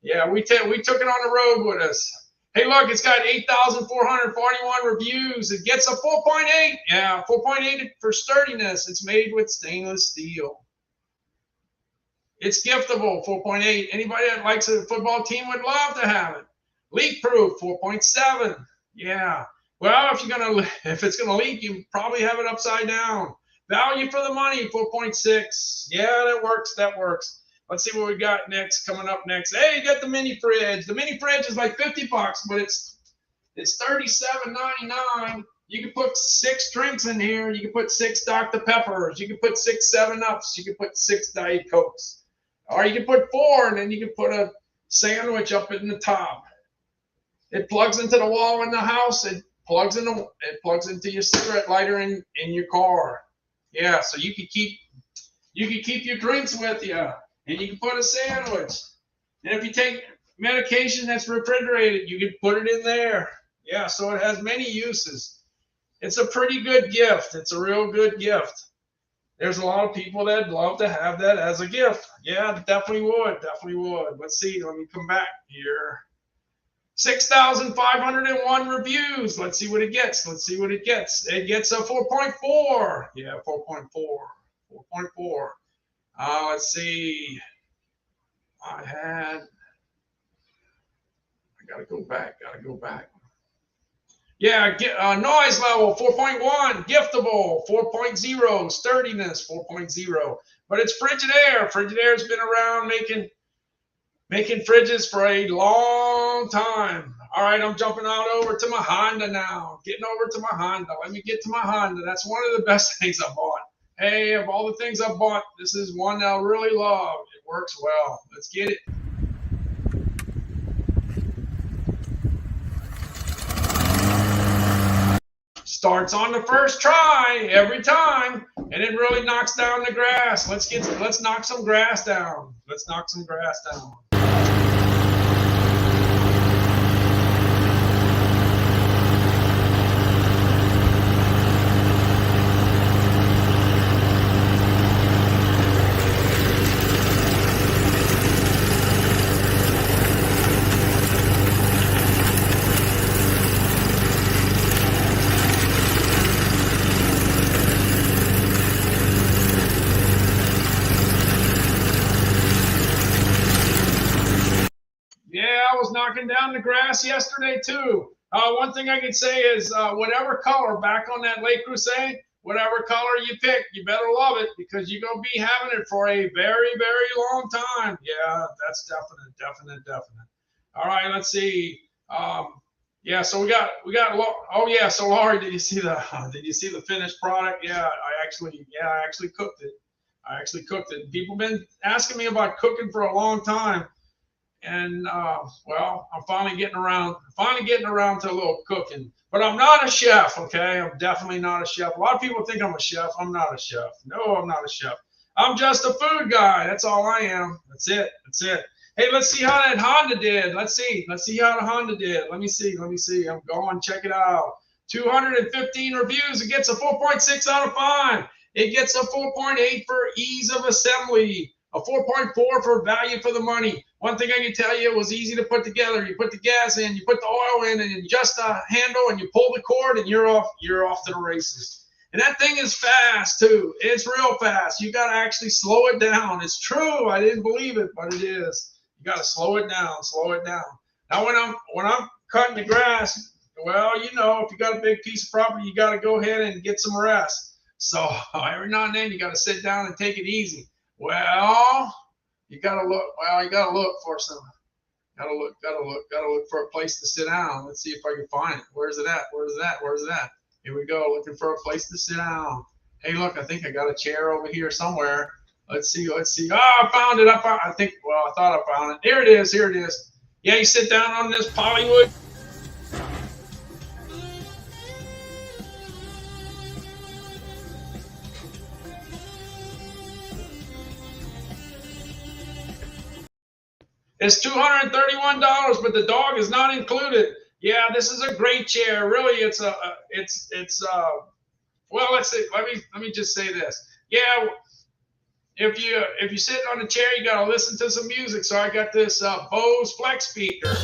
Yeah, we took it on the road with us. Hey, look, it's got 8,441 reviews. It gets a 4.8. Yeah, 4.8 for sturdiness. It's made with stainless steel. It's giftable, 4.8. Anybody that likes a football team would love to have it. Leak proof, 4.7. Yeah. Well, if it's gonna leak, you probably have it upside down. Value for the money, 4.6. Yeah, that works. Let's see what we got next. Coming up next. Hey, you got the mini fridge. The mini fridge is like $50, but it's $37.99. You can put 6 drinks in here. You can put 6 Dr. Peppers. You can put 6 7-Ups. You can put 6 Diet Cokes. Or you can put 4, and then you can put a sandwich up in the top. It plugs into the wall in the house. It plugs into your cigarette lighter in your car. Yeah, so you can keep your drinks with you, and you can put a sandwich. And if you take medication that's refrigerated, you can put it in there. Yeah, so it has many uses. It's a pretty good gift. It's a real good gift. There's a lot of people that love to have that as a gift. Yeah, definitely would. Definitely would. Let's see. Let me come back here. 6,501 reviews. Let's see what it gets. Let's see what it gets. It gets a 4.4. Yeah, 4.4. 4.4. Let's see. I gotta go back. Yeah, noise level 4.1, giftable 4.0, sturdiness 4.0. But it's Frigidaire. Frigidaire's been around making fridges for a long time. All right, I'm jumping out over to my Honda now. Getting over to my Honda. Let me get to my Honda. That's one of the best things I bought. Hey, of all the things I bought, this is one that I really love. It works well. Let's get it. Starts on the first try every time, and it really knocks down the grass. Let's knock some grass down. Let's knock some grass down. Knocking down the grass yesterday too. One thing I can say is whatever color, back on that Lake Crusade, whatever color you pick, you better love it, because you're going to be having it for a very, very long time. Yeah, that's definite. All right, let's see. Yeah, so we got. Oh yeah, so Laurie, did you see the finished product? Yeah, I actually cooked it. People have been asking me about cooking for a long time. And well, I'm finally getting around to a little cooking. But I'm not a chef, okay? I'm definitely not a chef. A lot of people think I'm a chef. I'm not a chef. No, I'm not a chef. I'm just a food guy. That's all I am. That's it. Hey, let's see how that Honda did. Let's see how the Honda did. Let me see. I'm going. Check it out. 215 reviews. It gets a 4.6 out of 5. It gets a 4.8 for ease of assembly. A 4.4 for value for the money. One thing I can tell you, it was easy to put together. You put the gas in, you put the oil in, and you adjust the handle, and you pull the cord, and you're off to the races. And that thing is fast too. It's real fast. You got to actually slow it down. It's true. I didn't believe it, but it is. You got to slow it down. Now when I'm cutting the grass, well, if you got a big piece of property, you got to go ahead and get some rest. So every now and then you got to sit down and take it easy. Well, you gotta look for a place to sit down. Let's see if I can find it. Where's it at? Here we go, looking for a place to sit down. Hey, look, I think I got a chair over here somewhere. Let's see. Oh, I found it. I thought I found it. Here it is. Yeah, you sit down on this polywood. It's $231, but the dog is not included. Yeah, this is a great chair. Really, well, let's see. Let me just say this. Yeah, if you're sitting on a chair, you got to listen to some music. So I got this Bose Flex speaker.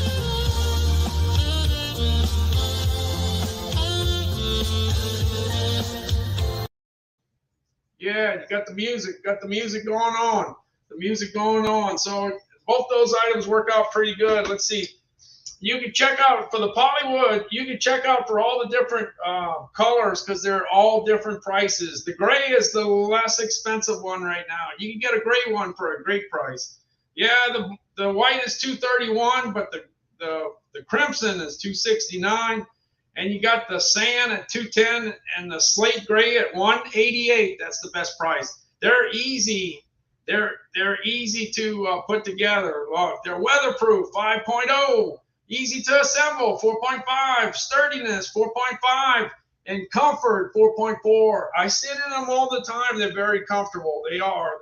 Yeah, you got the music going on. So both those items work out pretty good. Let's see. You can check out for the polywood. You can check out for all the different colors, because they're all different prices. The gray is the less expensive one right now. You can get a gray one for a great price. Yeah, the white is $231, but the crimson is $269, and you got the sand at $210 and the slate gray at $188. That's the best price. They're easy. They're easy to put together. Look, they're weatherproof 5.0, easy to assemble 4.5, sturdiness 4.5, and comfort 4.4. I sit in them all the time. They're very comfortable. They are.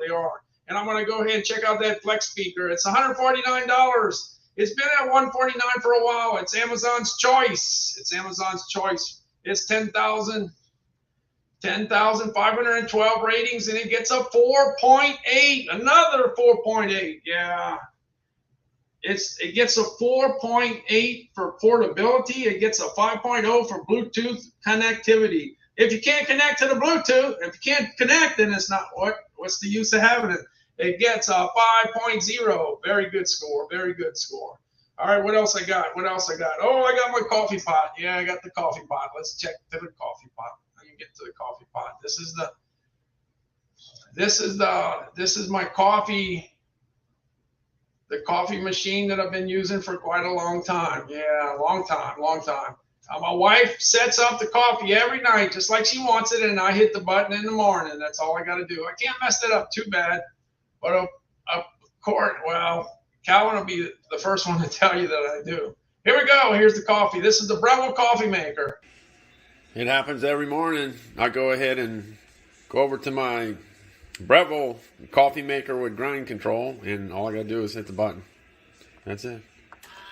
And I'm going to go ahead and check out that Flex speaker. It's $149. It's been at 149 for a while. It's Amazon's choice. It's Amazon's choice. It's 10,512 ratings, and it gets a 4.8. Another 4.8. Yeah. It gets a 4.8 for portability. It gets a 5.0 for Bluetooth connectivity. If you can't connect to the Bluetooth, if you can't connect, then it's not what's the use of having it? It gets a 5.0. Very good score. Very good score. All right, what else I got? What else I got? Oh, I got my coffee pot. Yeah, I got the coffee pot. Let's check to the coffee pot. Let me get to the coffee pot. This is my coffee. The coffee machine that I've been using for quite a long time. Yeah, long time. My wife sets up the coffee every night just like she wants it, and I hit the button in the morning. That's all I got to do. I can't mess it up too bad, but of course, well, Calvin will be the first one to tell you that I do. Here we go. Here's the coffee. This is the Breville coffee maker. It happens every morning. I go ahead and go over to my Breville coffee maker with grind control, and all I gotta do is hit the button. That's it.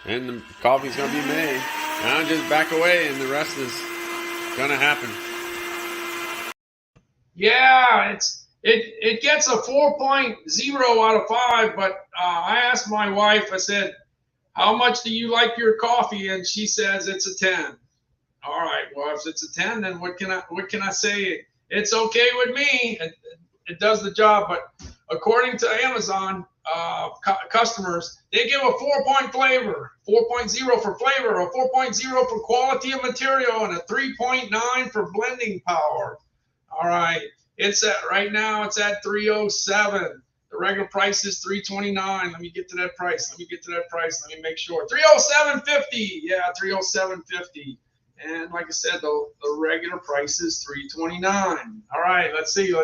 And the coffee's gonna be made. And I just back away, and the rest is gonna happen. Yeah, it gets a 4.0 out of 5, but I asked my wife, I said, how much do you like your coffee? And she says it's a 10. All right, well, if it's a 10, then what can I say? It's okay with me. It does the job, but according to Amazon customers, they give a 4-point flavor, 4.0 for flavor, a 4.0 for quality of material, and a 3.9 for blending power. All right, right now it's at 307. The regular price is 329. Let me get to that price. Let me make sure. 307.50. Yeah, 307.50. And like I said, the regular price is $329. All right, let's see.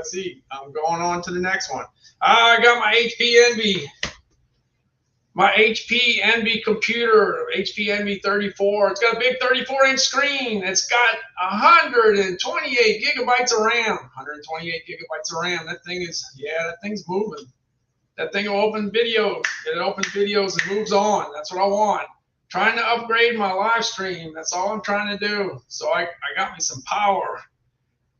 I'm going on to the next one. I got my HP Envy computer, HP Envy 34. It's got a big 34-inch screen. It's got 128 gigabytes of RAM. 128 gigabytes of RAM. That thing's moving. That thing will open videos. It opens videos and moves on. That's what I want. Trying to upgrade my live stream. That's all I'm trying to do. So I got me some power.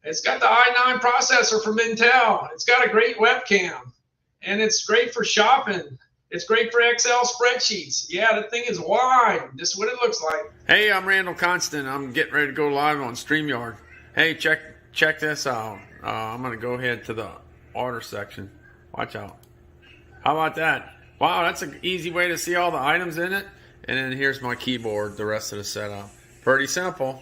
It's got the i9 processor from Intel. It's got a great webcam. And it's great for shopping. It's great for Excel spreadsheets. Yeah, the thing is wide. This is what it looks like. Hey, I'm Randall Constant. I'm getting ready to go live on StreamYard. Hey, check this out. I'm going to go ahead to the order section. Watch out. How about that? Wow, that's an easy way to see all the items in it. And then here's my keyboard, the rest of the setup. Pretty simple.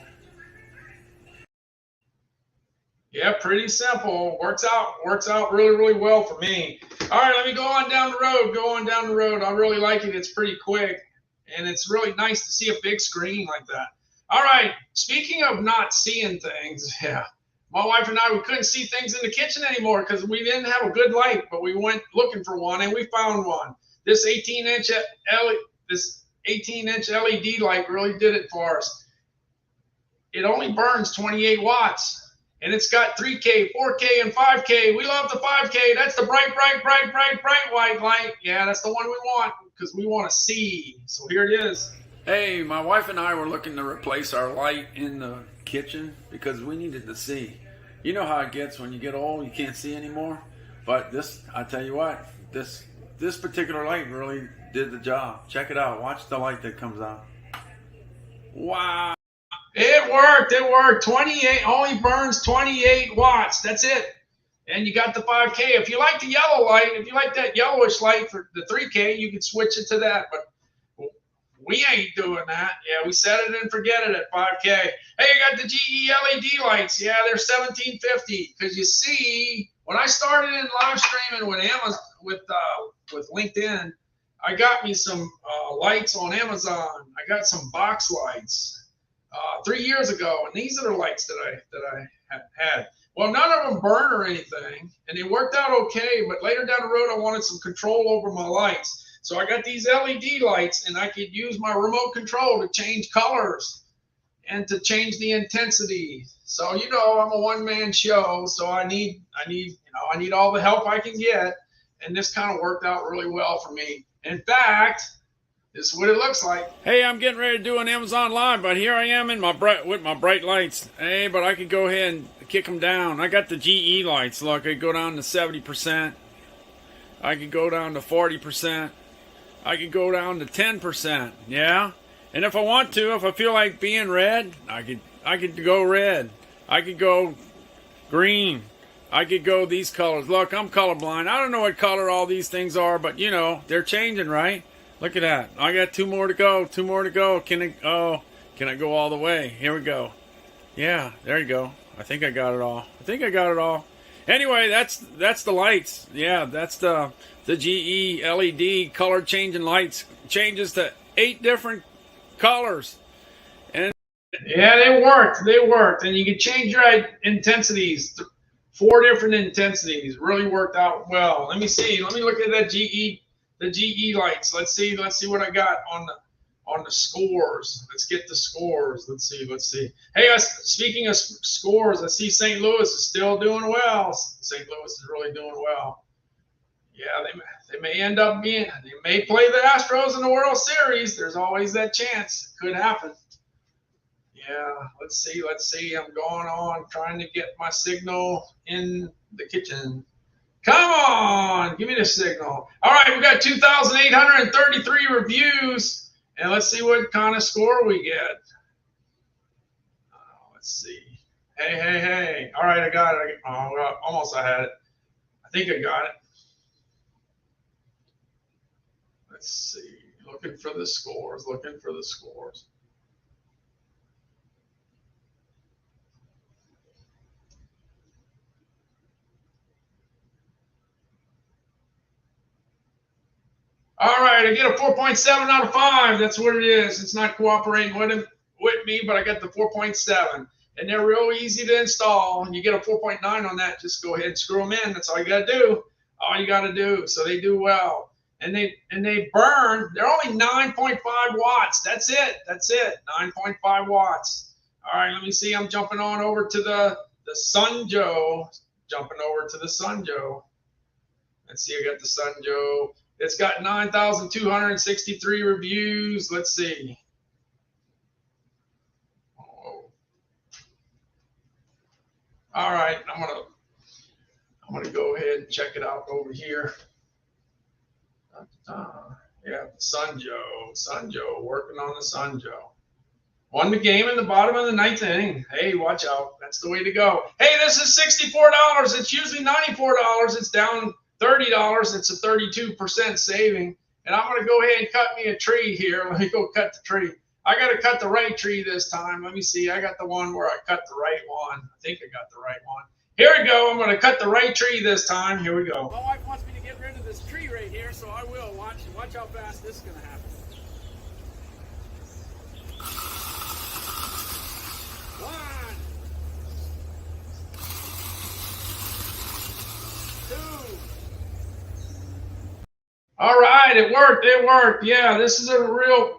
Yeah, pretty simple. Works out really, really well for me. All right, let me go on down the road. I really like it. It's pretty quick. And it's really nice to see a big screen like that. All right, speaking of not seeing things, yeah. My wife and I, we couldn't see things in the kitchen anymore because we didn't have a good light, but we went looking for one and we found one. This 18-inch LED light really did it for us. It only burns 28 watts. And it's got 3K, 4K, and 5K. We love the 5K. That's the bright white light. Yeah, that's the one we want because we want to see. So here it is. Hey, my wife and I were looking to replace our light in the kitchen because we needed to see. You know how it gets when you get old, you can't see anymore. But this, I tell you what, this particular light really did the job. Check it out. Watch the light that comes out. Wow. It worked. 28, only burns 28 watts. That's it. And you got the 5K. If you like the yellow light, if you like that yellowish light for the 3K, you can switch it to that. But we ain't doing that. Yeah, we set it and forget it at 5K. Hey, you got the GE LED lights. Yeah, they're $17.50. Because you see, when I started in live streaming with Amazon, with LinkedIn, I got me some lights on Amazon. I got some box lights 3 years ago, and these are the lights that I had. Well, none of them burn or anything, and they worked out okay. But later down the road, I wanted some control over my lights. So I got these LED lights, and I could use my remote control to change colors and to change the intensity. So, you know, I'm a one-man show, so I need all the help I can get. And this kind of worked out really well for me. In fact, This is what it looks like. Hey, I'm getting ready to do an Amazon Live, but here I am in with my bright lights. Hey, but I could go ahead and kick them down. I got the GE lights. Look, I could go down to 70%. I could go down to 40%. I could go down to 10%. Yeah? And if I want to, if I feel like being red, I could go red. I could go green. I could go these colors. Look, I'm colorblind. I don't know what color all these things are, but you know, they're changing, right? Look at that. I got 2 more to go. 2 more to go. Can I go all the way? Here we go. Yeah, there you go. I think I got it all. Anyway, that's the lights. Yeah, that's the GE LED color changing lights. Changes to 8 different colors. And yeah, they worked. And you can change your intensities. 4 different intensities. Really worked out well. Let me see. Let me look at that the GE lights. Let's see what I got on the scores. Let's get the scores. Let's see. Hey, speaking of scores, I see St. Louis is still doing well. St. Louis is really doing well. Yeah, they may end up they may play the Astros in the World Series. There's always that chance. It could happen. Yeah, let's see. I'm going on trying to get my signal in the kitchen. Come on, give me the signal. All right, we got 2,833 reviews, and let's see what kind of score we get. Let's see. Hey. All right, I got it. Almost I had it. I think I got it. Let's see. Looking for the scores. All right, I get a 4.7 out of 5. That's what it is. It's not cooperating with me, but I got the 4.7. And they're real easy to install. And you get a 4.9 on that, just go ahead and screw them in. That's all you got to do. So they do well. And they burn. They're only 9.5 watts. That's it. 9.5 watts. All right, let me see. I'm jumping on over to the Sunjo. Let's see. I got the Sunjo. It's got 9,263 reviews. Let's see. All right, I'm gonna go ahead and check it out over here. Yeah, Sunjo, working on the Sunjo. Won the game in the bottom of the 9th inning. Hey, watch out. That's the way to go. Hey, this is $64. It's usually $94. It's down $30. It's a 32% saving. And I'm going to go ahead and cut me a tree here. Let me go cut the tree. I got to cut the right tree this time. Let me see. I got the one where I cut the right one. I think I got the right one. Here we go. I'm going to cut the right tree this time. Here we go. my wife wants me to get rid of this tree right here, so I will. Watch how fast this is going to happen. 1, 2. All right, it worked. Yeah, this is a real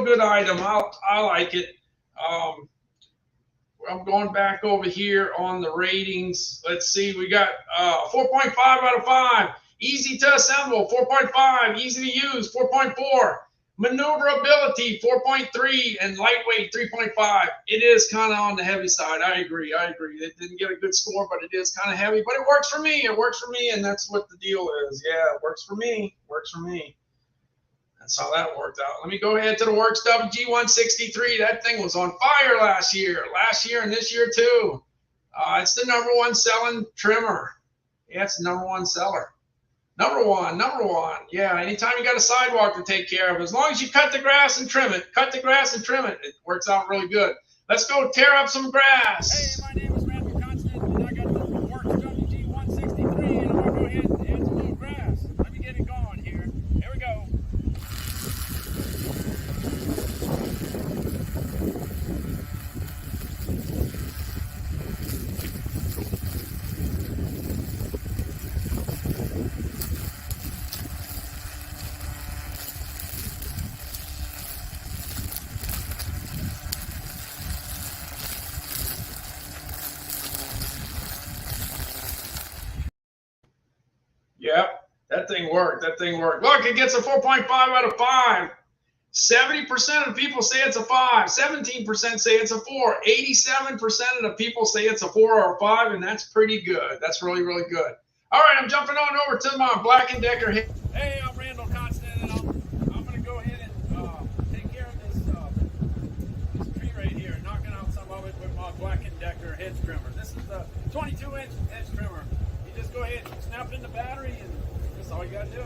good item. I like it. I'm going back over here on the ratings. Let's see, we got 4.5 out of 5. Easy to assemble, 4.5. Easy to use, 4.4. Maneuverability, 4.3. And lightweight, 3.5. It is kind of on the heavy side. I agree. It didn't get a good score, but it is kind of heavy. But it works for me. And that's what the deal is. Yeah, it works for me. That's how that worked out. Let me go ahead to the Works WG163. That thing was on fire last year and this year too. It's the #1 selling trimmer. Yeah, it's the #1 seller. Number one. Yeah, anytime you got a sidewalk to take care of, as long as you cut the grass and trim it, it works out really good. Let's go tear up some grass. Hey, my name is Matthew Constant, and I got the Works WG163, and I'm going to go ahead and add some little grass. Let me get it going here. Here we go. Yep, that thing worked. Look, it gets a 4.5 out of 5. 70% of the people say it's a 5. 17% say it's a 4. 87% of the people say it's a 4 or a 5, and that's pretty good. That's really, really good. All right, I'm jumping on over to my Black & Decker. Hey, I'm Randall Constant, and I'm going to go ahead and take care of this tree right here, knocking out some of it with my Black & Decker hedge trimmer. This is the 22-inch hedge trimmer. You just go ahead and snap in the battery, and that's all you got to do.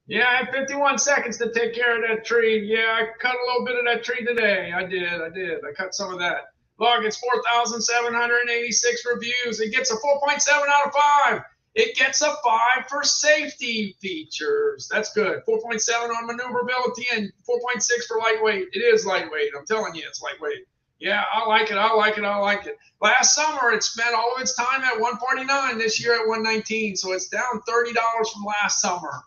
Yeah, I had 51 seconds to take care of that tree. Yeah, I cut a little bit of that tree today. I did. I cut some of that. Look, it's 4,786 reviews. It gets a 4.7 out of 5. It gets a 5 for safety features. That's good. 4.7 on maneuverability and 4.6 for lightweight. It is lightweight. I'm telling you, it's lightweight. Yeah, I like it. Last summer, it spent all of its time at 149. This year at 119. So it's down $30 from last summer.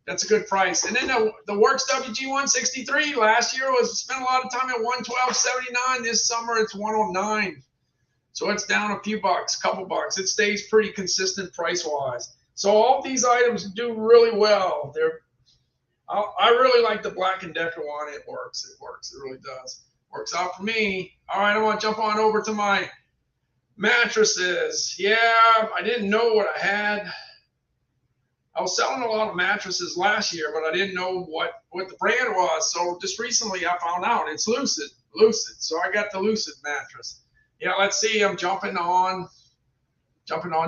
That's a good price. And then the Works WG163 last year was spent a lot of time at 112.79. This summer it's 109. So it's down a few bucks, couple bucks. It stays pretty consistent price-wise. So all these items do really well. I really like the Black & Decker one. It works. It really does. Works out for me. All right, I want to jump on over to my mattresses. Yeah, I didn't know what I had. I was selling a lot of mattresses last year, but I didn't know what the brand was. So just recently I found out it's Lucid. So I got the Lucid mattress. Yeah, let's see. I'm jumping on.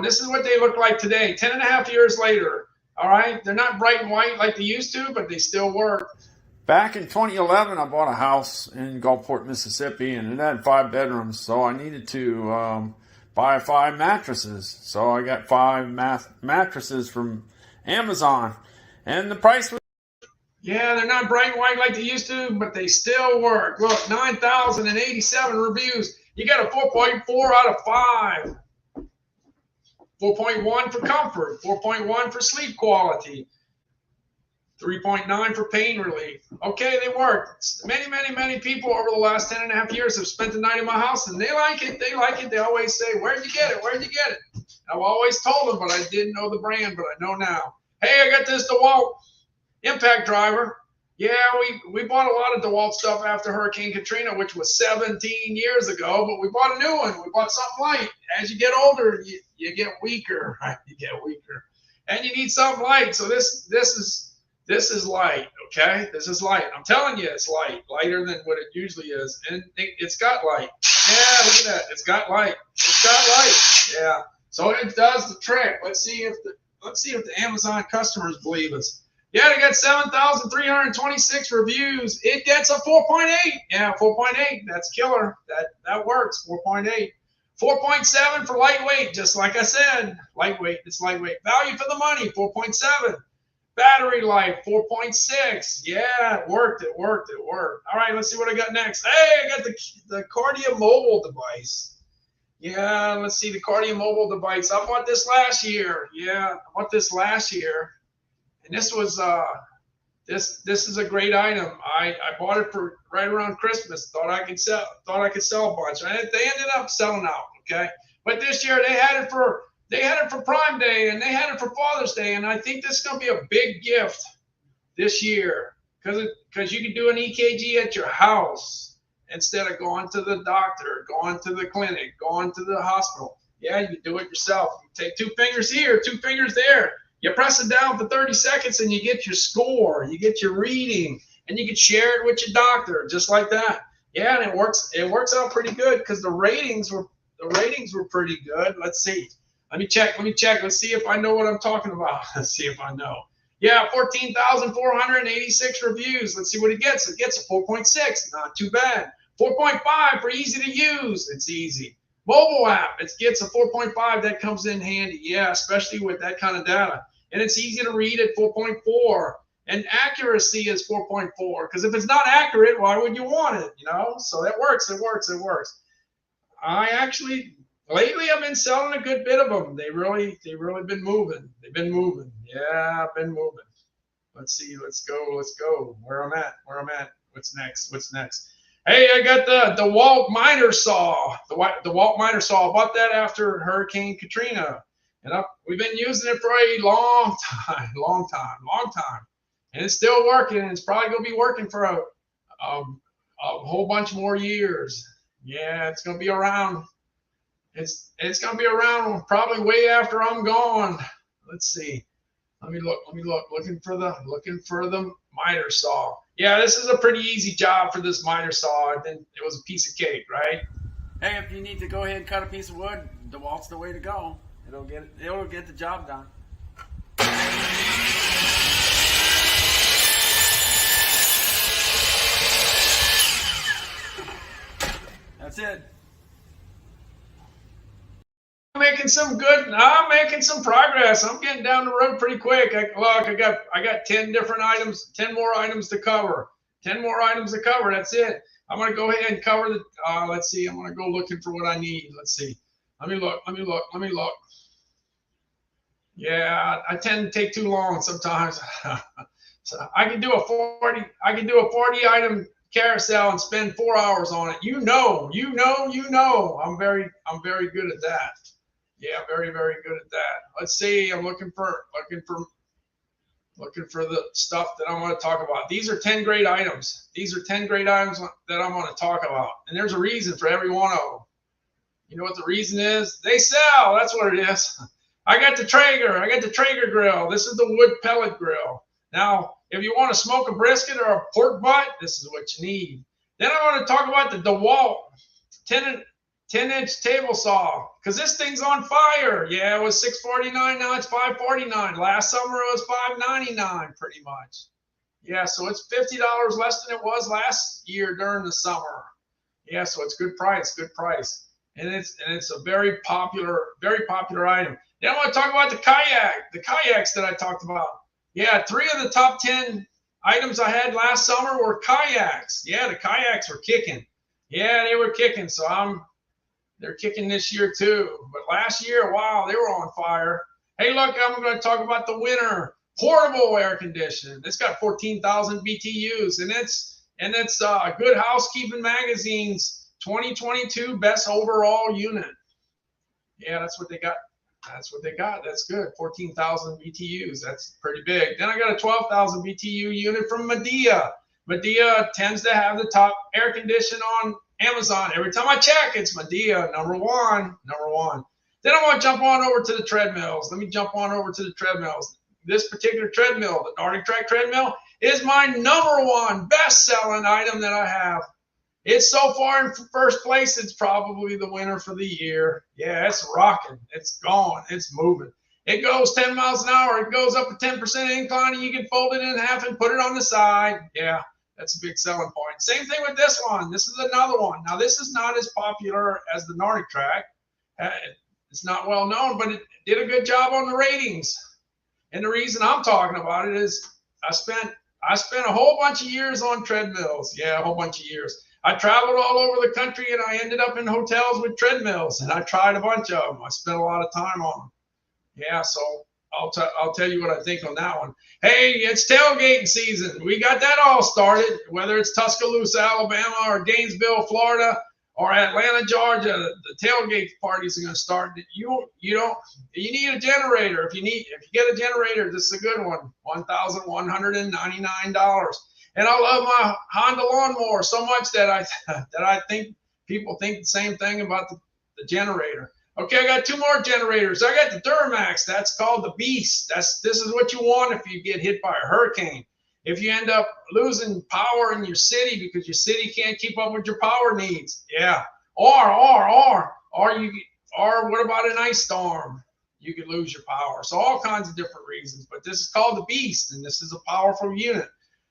This is what they look like today, 10.5 years later. All right. They're not bright and white like they used to, but they still work. Back in 2011, I bought a house in Gulfport, Mississippi, and it had 5 bedrooms. So I needed to buy 5 mattresses. So I got 5 mattresses from Amazon, and the price was... Yeah, they're not bright and white like they used to, but they still work. Look, 9,087 reviews. You got a 4.4 out of 5. 4.1 for comfort, 4.1 for sleep quality, 3.9 for pain relief. Okay, they work. Many people over the last 10.5 years have spent the night in my house, and they like it. They always say, where'd you get it? I've always told them, but I didn't know the brand, but I know now. Hey, I got this DeWalt impact driver. Yeah, we bought a lot of DeWalt stuff after Hurricane Katrina, which was 17 years ago, but we bought a new one. We bought something light. As you get older, you get weaker, right? You get weaker. And you need something light. So this is light, okay? This is light. I'm telling you, it's light, lighter than what it usually is. And it's got light. Yeah, look at that. It's got light. Yeah. So it does the trick. Let's see if the Amazon customers believe us. Yeah, they got 7,326 reviews. It gets a 4.8. Yeah, 4.8. That's killer. That works. 4.8. 4.7 for lightweight. Just like I said, lightweight. It's lightweight. Value for the money. 4.7. Battery life. 4.6. Yeah, it worked. All right, let's see what I got next. Hey, I got the Cardia mobile device. Yeah, let's see the Cardia mobile device. I bought this last year. And this was this is a great item. I bought it for right around Christmas. Thought I could sell a bunch. They ended up selling out. Okay, but this year they had it for Prime Day and they had it for Father's Day, and I think this is gonna be a big gift this year because you can do an EKG at your house instead of going to the doctor, going to the clinic, going to the hospital. Yeah, you do it yourself. You take 2 fingers here, 2 fingers there. You press it down for 30 seconds and you get your score, you get your reading, and you can share it with your doctor just like that. Yeah, and it works out pretty good because the ratings were pretty good. Let's see. Let me check. Let's see if I know what I'm talking about. Let's see if I know. Yeah, 14,486 reviews. Let's see what it gets. It gets a 4.6. Not too bad. 4.5 for easy to use. It's easy. Mobile app, it gets a 4.5. That comes in handy. Yeah, especially with that kind of data. And it's easy to read at 4.4. And accuracy is 4.4. Because if it's not accurate, why would you want it? So that works. It works. Lately I've been selling a good bit of them. They've really been moving. Yeah, I've been moving. Let's see. Let's go. Where I'm at. What's next? Hey, I got the Walt miter saw. The Walt miter saw. I bought that after Hurricane Katrina, and we've been using it for a long time, and it's still working. And it's probably gonna be working for a whole bunch more years. Yeah, it's gonna be around. It's gonna be around probably way after I'm gone. Let's see. Let me look. Looking for the miter saw. Yeah, this is a pretty easy job for this miter saw. It was a piece of cake, right? Hey, if you need to go ahead and cut a piece of wood, DeWalt's the way to go. It'll get the job done. That's it. I'm making some progress. I'm getting down the road pretty quick. I got 10 different items, 10 more items to cover. 10 more items to cover. That's it. I'm gonna go ahead and cover the. Let's see. I'm gonna go looking for what I need. Let's see. Let me look. Yeah, I tend to take too long sometimes. So I can do a 40 item carousel and spend 4 hours on it. You know. I'm very good at that. Yeah, very good at that. Let's see. I'm looking for the stuff that I want to talk about. These are 10 great items. These are 10 great items that I want to talk about. And there's a reason for every one of them. You know what the reason is? They sell. That's what it is. I got the Traeger grill. This is the wood pellet grill. Now, if you want to smoke a brisket or a pork butt, this is what you need. Then I want to talk about the DeWalt 10-inch table saw, because this thing's on fire. Yeah, it was $649. Now it's $549. Last summer it was $599, pretty much. Yeah, so it's $50 less than it was last year during the summer. Yeah, so it's good price. And it's a very popular item. Then I want to talk about the kayaks that I talked about. Yeah, 3 of the top 10 items I had last summer were kayaks. Yeah, the kayaks were kicking. Yeah, they were kicking. So they're kicking this year too. But last year, wow, they were on fire. Hey, look, I'm going to talk about the winter portable air conditioning. It's got 14,000 BTUs, and it's Good Housekeeping Magazine's 2022 best overall unit. Yeah, that's what they got. That's good. 14,000 BTUs. That's pretty big. Then I got a 12,000 BTU unit from Medea. Medea tends to have the top air conditioner on Amazon. Every time I check, it's Medea, number one. Then I want to jump on over to the treadmills. Let me jump on over to the treadmills. This particular treadmill, the Nordic Track treadmill, is my number one best-selling item that I have. It's so far in first place, it's probably the winner for the year. Yeah, it's rocking. It's going. It's moving. It goes 10 miles an hour. It goes up a 10% incline, and you can fold it in half and put it on the side. Yeah, that's a big selling point. Same thing with this one. This is another one. Now, this is not as popular as the Nordic Track. It's not well known, but it did a good job on the ratings. And the reason I'm talking about it is I spent a whole bunch of years on treadmills. Yeah, a whole bunch of years. I traveled all over the country, and I ended up in hotels with treadmills, and I tried a bunch of them. I spent a lot of time on them. Yeah, so I'll tell you what I think on that one. Hey, it's tailgating season. We got that all started, whether it's Tuscaloosa, Alabama, or Gainesville, Florida, or Atlanta, Georgia. The tailgate parties are going to start. You need a generator. If you get a generator, this is a good one. $1,199. And I love my Honda lawnmower so much that I think people think the same thing about the generator. Okay, I got 2 more generators. I got the Duramax. That's called the Beast. This is what you want if you get hit by a hurricane. If you end up losing power in your city because your city can't keep up with your power needs. Yeah. Or what about an ice storm? You could lose your power. So all kinds of different reasons. But this is called the Beast, and this is a powerful unit.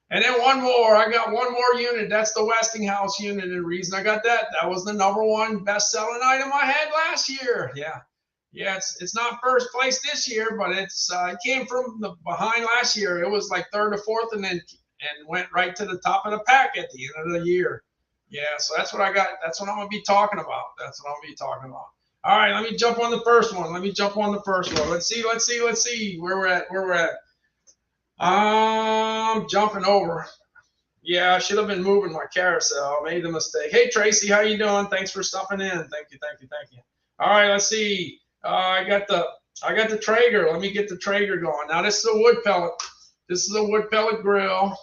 And then I got one more unit. That's the Westinghouse unit. And the reason I got that was the number one best-selling item I had last year. Yeah, it's not first place this year, but it came from the behind last year. It was like 3rd or 4th, and went right to the top of the pack at the end of the year. Yeah, so that's what I got. That's what I'm gonna be talking about. All right, let me jump on the first one. Let's see where we're at. I'm jumping over. Yeah, I should have been moving my carousel. I made the mistake. Hey, Tracy, how you doing? Thanks for stopping in. Thank you, thank you, thank you. All right, let's see. I got the Traeger. Let me get the Traeger going. Now, this is a wood pellet. This is a wood pellet grill,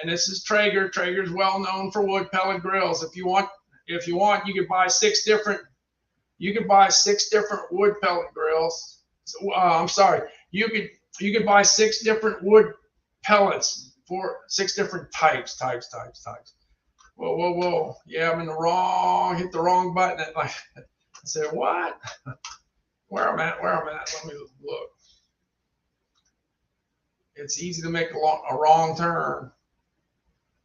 and this is Traeger. Traeger's well known for wood pellet grills. If you want, you could buy 6 different. You could buy 6 different wood pellet grills. I'm sorry. You could buy 6 different wood pellets for 6 different types. Whoa, whoa, whoa. Yeah, I'm in the wrong, hit the wrong button. I said, what? Where I'm at. Let me look. It's easy to make a wrong turn.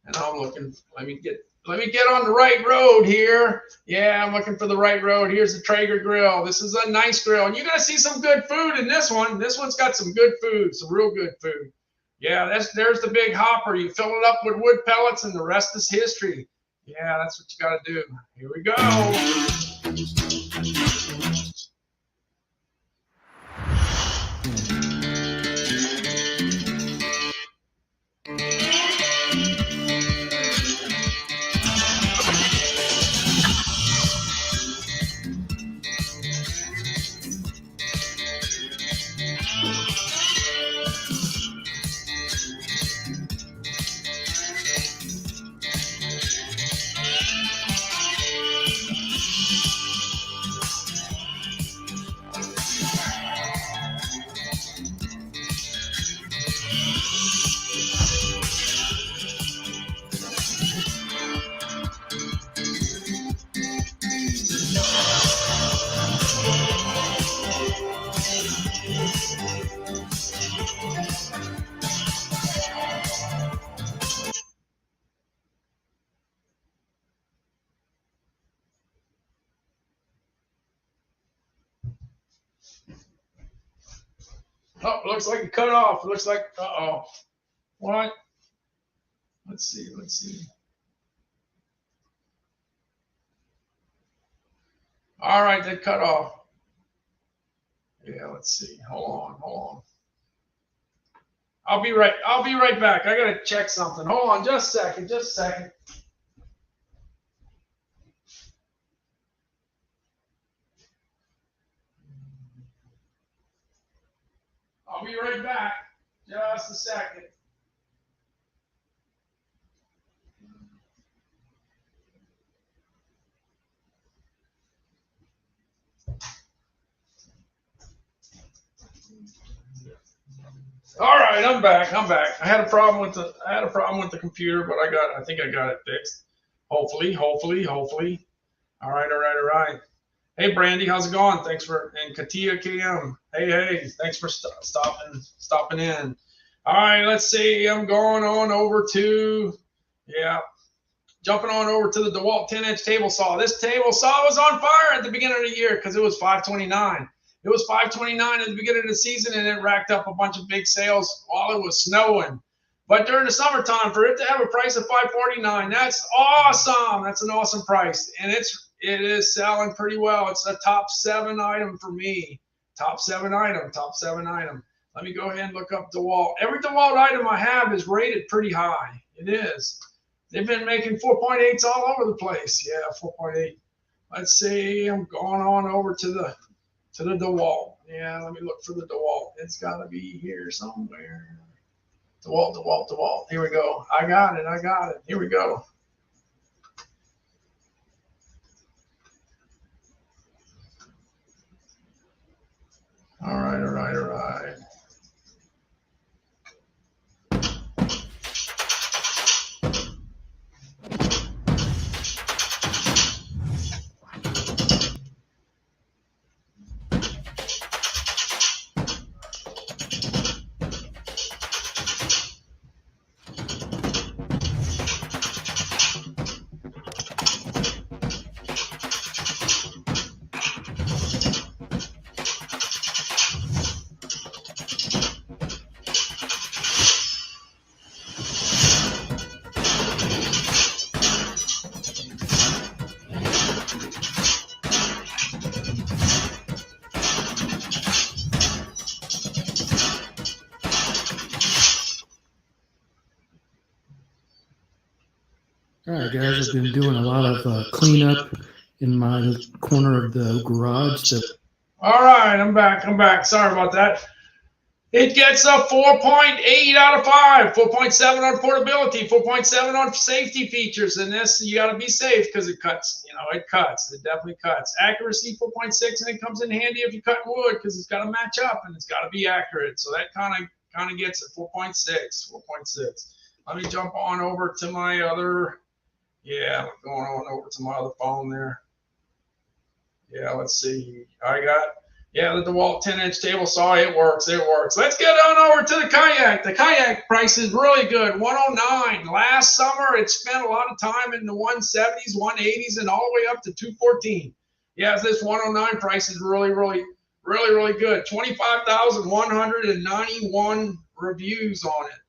And I'm looking, let me get on the right road here. Yeah, I'm looking for the right road. Here's the Traeger grill. This is a nice grill. And you're going to see some good food in this one. This one's got some good food, some real good food. Yeah, there's the big hopper. You fill it up with wood pellets and the rest is history. Yeah, that's what you got to do. Here we go. Oh, looks like it cut off. It looks like, uh-oh. What? Let's see. All right, that cut off. Yeah, let's see. Hold on. I'll be right back. I gotta check something. Hold on, just a second. I'll be right back. Just a second. All right, I'm back. I had a problem with the computer, but I think I got it fixed. Hopefully. All right. Hey, Brandy, how's it going? Thanks for, and Katia KM. Hey, thanks for stopping in. All right, let's see. I'm going on over to, jumping on over to the DeWalt 10-inch table saw. This table saw was on fire at the beginning of the year because it was $529. It was $529 at the beginning of the season, and it racked up a bunch of big sales while it was snowing. But during the summertime, for it to have a price of $549, that's awesome. That's an awesome price, and it is selling pretty well. It's a top 7 item for me. Top 7 item. Let me go ahead and look up DeWalt. Every DeWalt item I have is rated pretty high. It is. They've been making 4.8s all over the place. Yeah, 4.8. Let's see. I'm going on over to the DeWalt. Yeah, let me look for the DeWalt. It's got to be here somewhere. DeWalt. Here we go. I got it. Here we go. All right. All right, guys, I've been doing a lot of cleanup in my corner of the garage. All right, I'm back. Sorry about that. It gets a 4.8 out of 5, 4.7 on portability, 4.7 on safety features. And this, you got to be safe because it cuts. You know, it cuts. It definitely cuts. Accuracy 4.6, and it comes in handy if you cut wood because it's got to match up and it's got to be accurate. So that kind of gets it 4.6. Let me jump on over to my other. Yeah, going on over to my other phone there. Yeah, let's see. I got. Yeah, the DeWalt 10-inch table saw, it works. Let's get on over to the kayak. The kayak price is really good, $109. Last summer, it spent a lot of time in the 170s, 180s, and all the way up to $214. Yeah, this $109 price is really good. 25,191 reviews on it.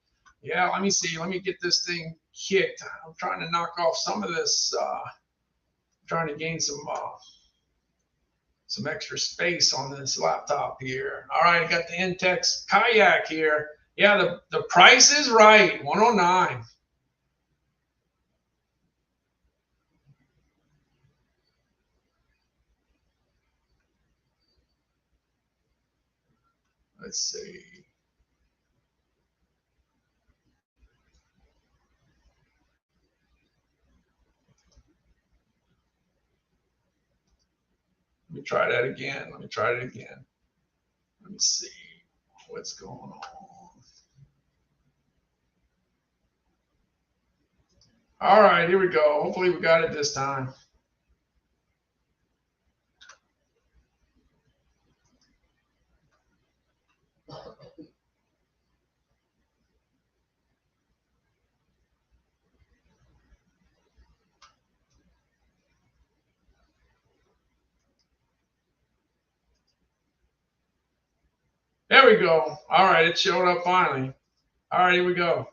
Yeah, let me see. Let me get this thing kicked. I'm trying to knock off some of this. Trying to gain some extra space on this laptop here. All right, I got the Intex kayak here. Yeah, the price is right, $109. Let's see. Let me try that again. Let me see what's going on. All right, here we go. Hopefully we got it this time. There we go. All right, it showed up finally. All right, here we go.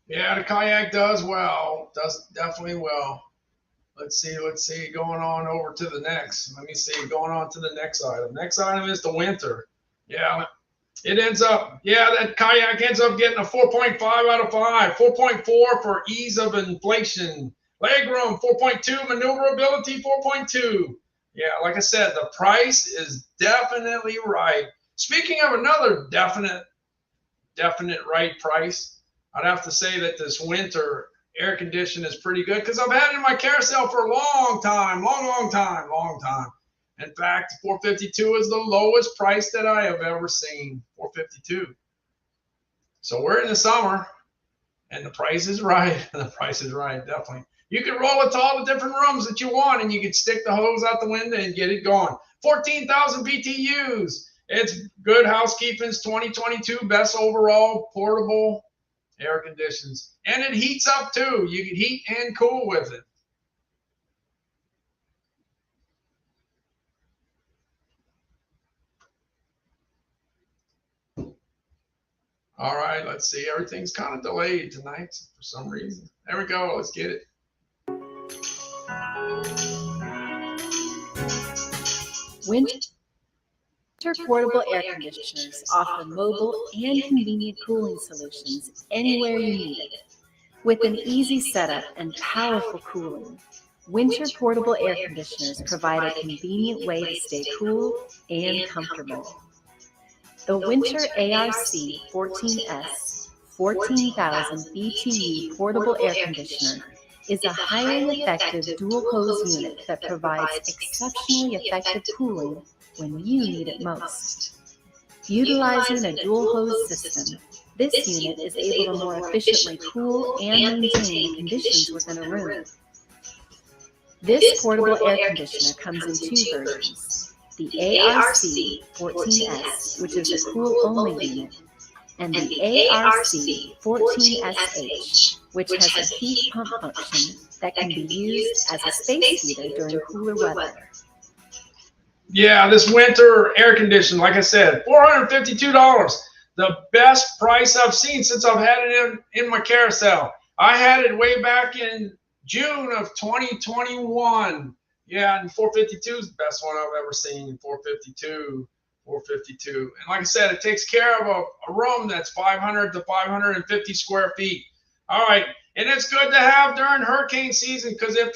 Yeah, the kayak does well. Does definitely well. Let's see. Going on over to the next. Let me see. Going on to the next item. Next item is the winter. Yeah, it ends up. Yeah, that kayak ends up getting a 4.5 out of 5. 4.4 for ease of inflation. Legroom 4.2. Maneuverability 4.2. Yeah, like I said, the price is definitely right. Speaking of another definite right price, I'd have to say that this winter air condition is pretty good because I've had it in my carousel for a long time. In fact, $452 is the lowest price that I have ever seen. $452. So we're in the summer, and the price is right. Definitely. You can roll it to all the different rooms that you want, and you can stick the hose out the window and get it going. 14,000 BTUs. It's good housekeeping's 2022 best overall portable air conditions, and it heats up too. You can heat and cool with it. All right, let's see. Everything's kind of delayed tonight for some reason. There we go. Let's get it. Winter portable air conditioners offer mobile and convenient cooling solutions anywhere you need it. With an easy setup and powerful cooling, winter portable air conditioners provide a convenient way to stay cool and comfortable. The Winter ARC 14S 14,000 BTU portable air conditioner is a highly effective dual hose unit that provides exceptionally effective cooling when you need it most. Utilizing a dual hose system, this unit is able to more efficiently cool and maintain conditions within a room. This portable air conditioner comes in two versions, the ARC-14S, which is a cool-only unit, and the ARC-14SH, which has a heat pump function that can be used as a space heater during cooler weather. Yeah, this winter air conditioner, like I said, $452. The best price I've seen since I've had it in my carousel. I had it way back in June of 2021. Yeah, and 452 is the best one I've ever seen. 452. And like I said, it takes care of a room that's 500 to 550 square feet. All right, and it's good to have during hurricane season, because if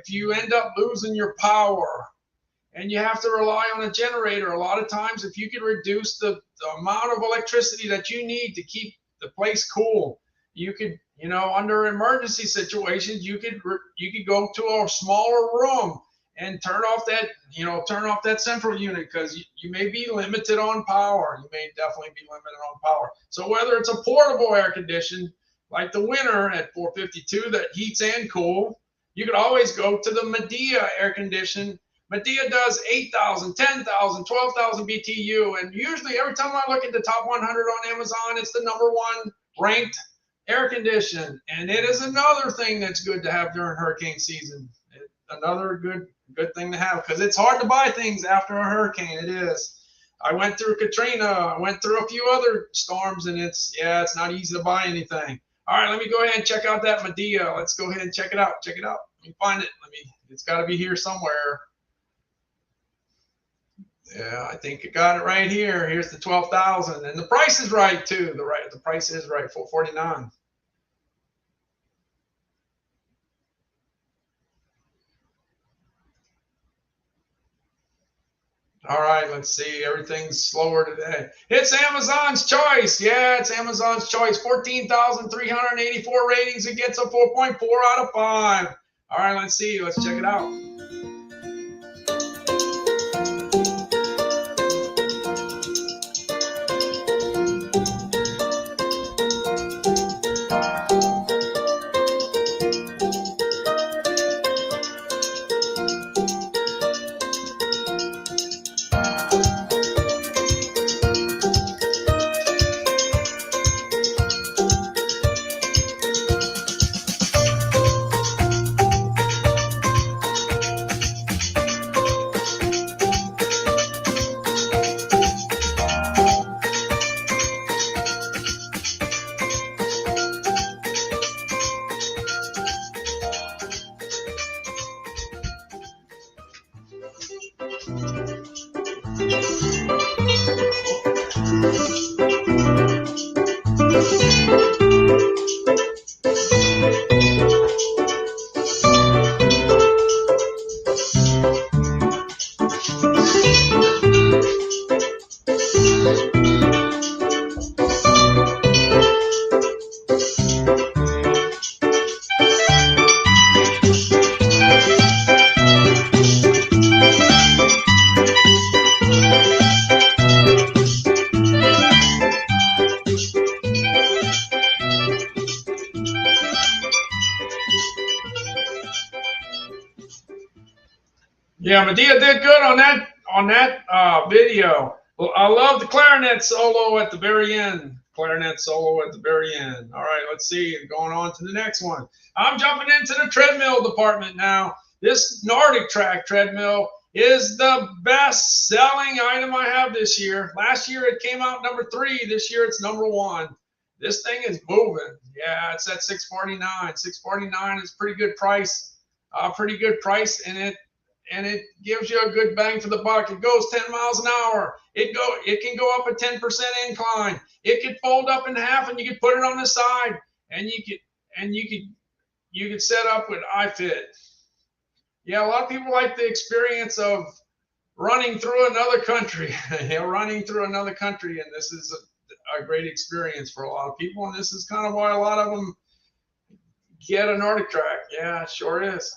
you end up losing your power and you have to rely on a generator, a lot of times if you could reduce the amount of electricity that you need to keep the place cool, you could, under emergency situations, you could go to a smaller room and turn off that central unit, because you may be limited on power. You may definitely be limited on power. So whether it's a portable air condition like the winter at 452 that heats and cool, you could always go to the Medea air condition. Medea does 8,000, 10,000, 12,000 BTU, and usually every time I look at the top 100 on Amazon, it's the #1 ranked air condition. And it is another thing that's good to have during hurricane season. Another good thing to have, because it's hard to buy things after a hurricane. It is. I went through Katrina. I went through a few other storms, and it's not easy to buy anything. All right, let me go ahead and check out that Medea. Let's go ahead and check it out. Check it out. Let me find it. It's got to be here somewhere. Yeah, I think I got it right here. Here's the 12,000, and the price is right too. The price is right, $449. All right, let's see. Everything's slower today. It's Amazon's choice. Yeah, it's Amazon's choice. 14,384 ratings. It gets a 4.4 out of 5. All right, let's see. Let's check it out. Yeah, Medea did good on that video. Well, I love the clarinet solo at the very end. All right, let's see. Going on to the next one. I'm jumping into the treadmill department now. This Nordic Track treadmill is the best-selling item I have this year. Last year it came out #3. This year it's #1. This thing is moving. Yeah, it's at $649. $649 is pretty good price. And it gives you a good bang for the buck. It goes 10 miles an hour. It can go up a 10% incline. It could fold up in half, and you could put it on the side, and you could set up with iFit. Yeah, a lot of people like the experience of running through another country. Running through another country, and this is a great experience for a lot of people, and this is kind of why a lot of them get a Nordic Track. Yeah, it sure is.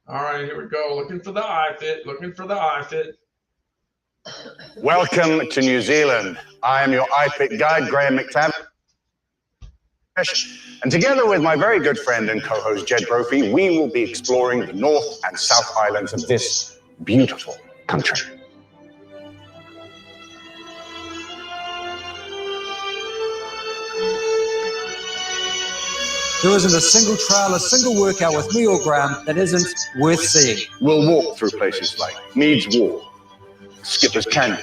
All right, here we go. Looking for the iFit. Welcome to New Zealand. I am your iPic guide, Graham McTavish, and together with my very good friend and co-host Jed Brophy, we will be exploring the North and South Islands of this beautiful country. There isn't a single trail, a single workout with me or Graham that isn't worth seeing. We'll walk through places like Meads Wall, Skipper's Canyon,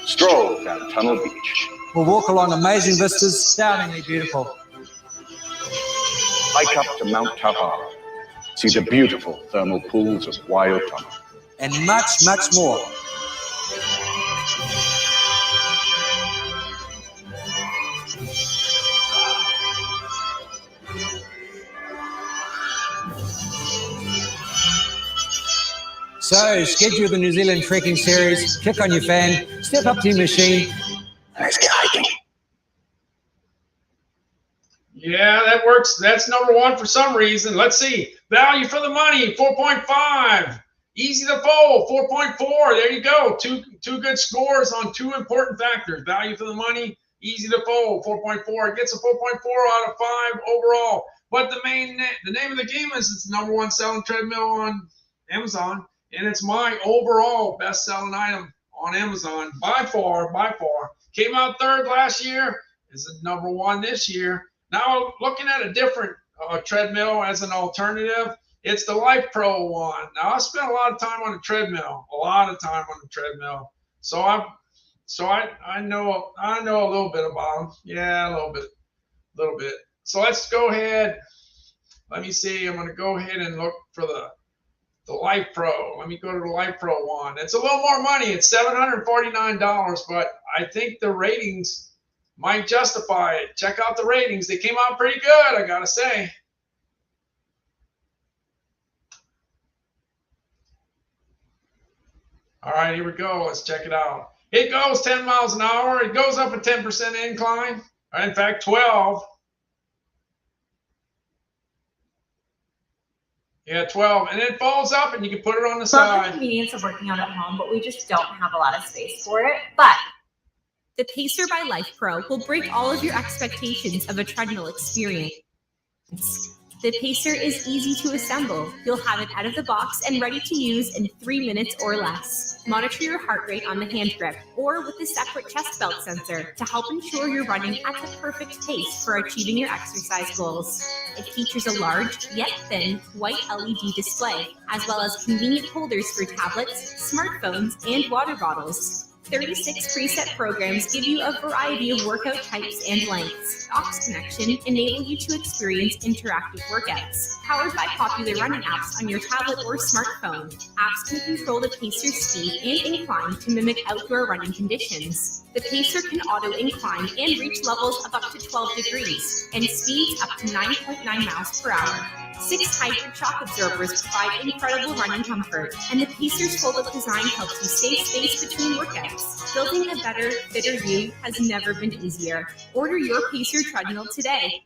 stroll down Tunnel Beach. We'll walk along amazing vistas, astoundingly beautiful. Hike up to Mount Tahara, see the beautiful thermal pools of Waiotama. And much, much more. So, schedule the New Zealand trekking series, click on your fan, step up to your machine. Let's get hiking. Yeah, that works. That's number one for some reason. Let's see. Value for the money, 4.5. Easy to fold, 4.4. There you go. Two good scores on two important factors. Value for the money, easy to fold, 4.4. It gets a 4.4 out of 5 overall. But the name of the game is it's the number one selling treadmill on Amazon. And it's my overall best-selling item on Amazon by far. Came out third last year. Is the number one this year. Now looking at a different treadmill as an alternative, it's the Life Pro one. Now I spent a lot of time on the treadmill, So I know a little bit about them. Yeah, a little bit. So let's go ahead. Let me see. I'm going to go ahead and look for the Life Pro. Let me go to the Life Pro one. It's a little more money. It's $749, but I think the ratings might justify it. Check out the ratings. They came out pretty good, I gotta say. All right, here we go. Let's check it out. It goes 10 miles an hour. It goes up a 10% incline. In fact, 12. Yeah, 12. And it folds up and you can put it on the side. Love the convenience of working out at home, but we just don't have a lot of space for it. But the Pacer by Life Pro will break all of your expectations of a treadmill experience. The Pacer is easy to assemble. You'll have it out of the box and ready to use in 3 minutes or less. Monitor your heart rate on the hand grip or with a separate chest belt sensor to help ensure you're running at the perfect pace for achieving your exercise goals. It features a large yet thin white LED display, as well as convenient holders for tablets, smartphones, and water bottles. 36 preset programs give you a variety of workout types and lengths. Aux connection enable you to experience interactive workouts. Powered by popular running apps on your tablet or smartphone, apps can control the Pacer's speed and incline to mimic outdoor running conditions. The Pacer can auto-incline and reach levels of up to 12 degrees and speeds up to 9.9 miles per hour. 6 hybrid shock absorbers provide incredible running comfort, and the Pacer's fold-up design helps you save space between workouts. Building a better, fitter you has never been easier. Order your Pacer treadmill today.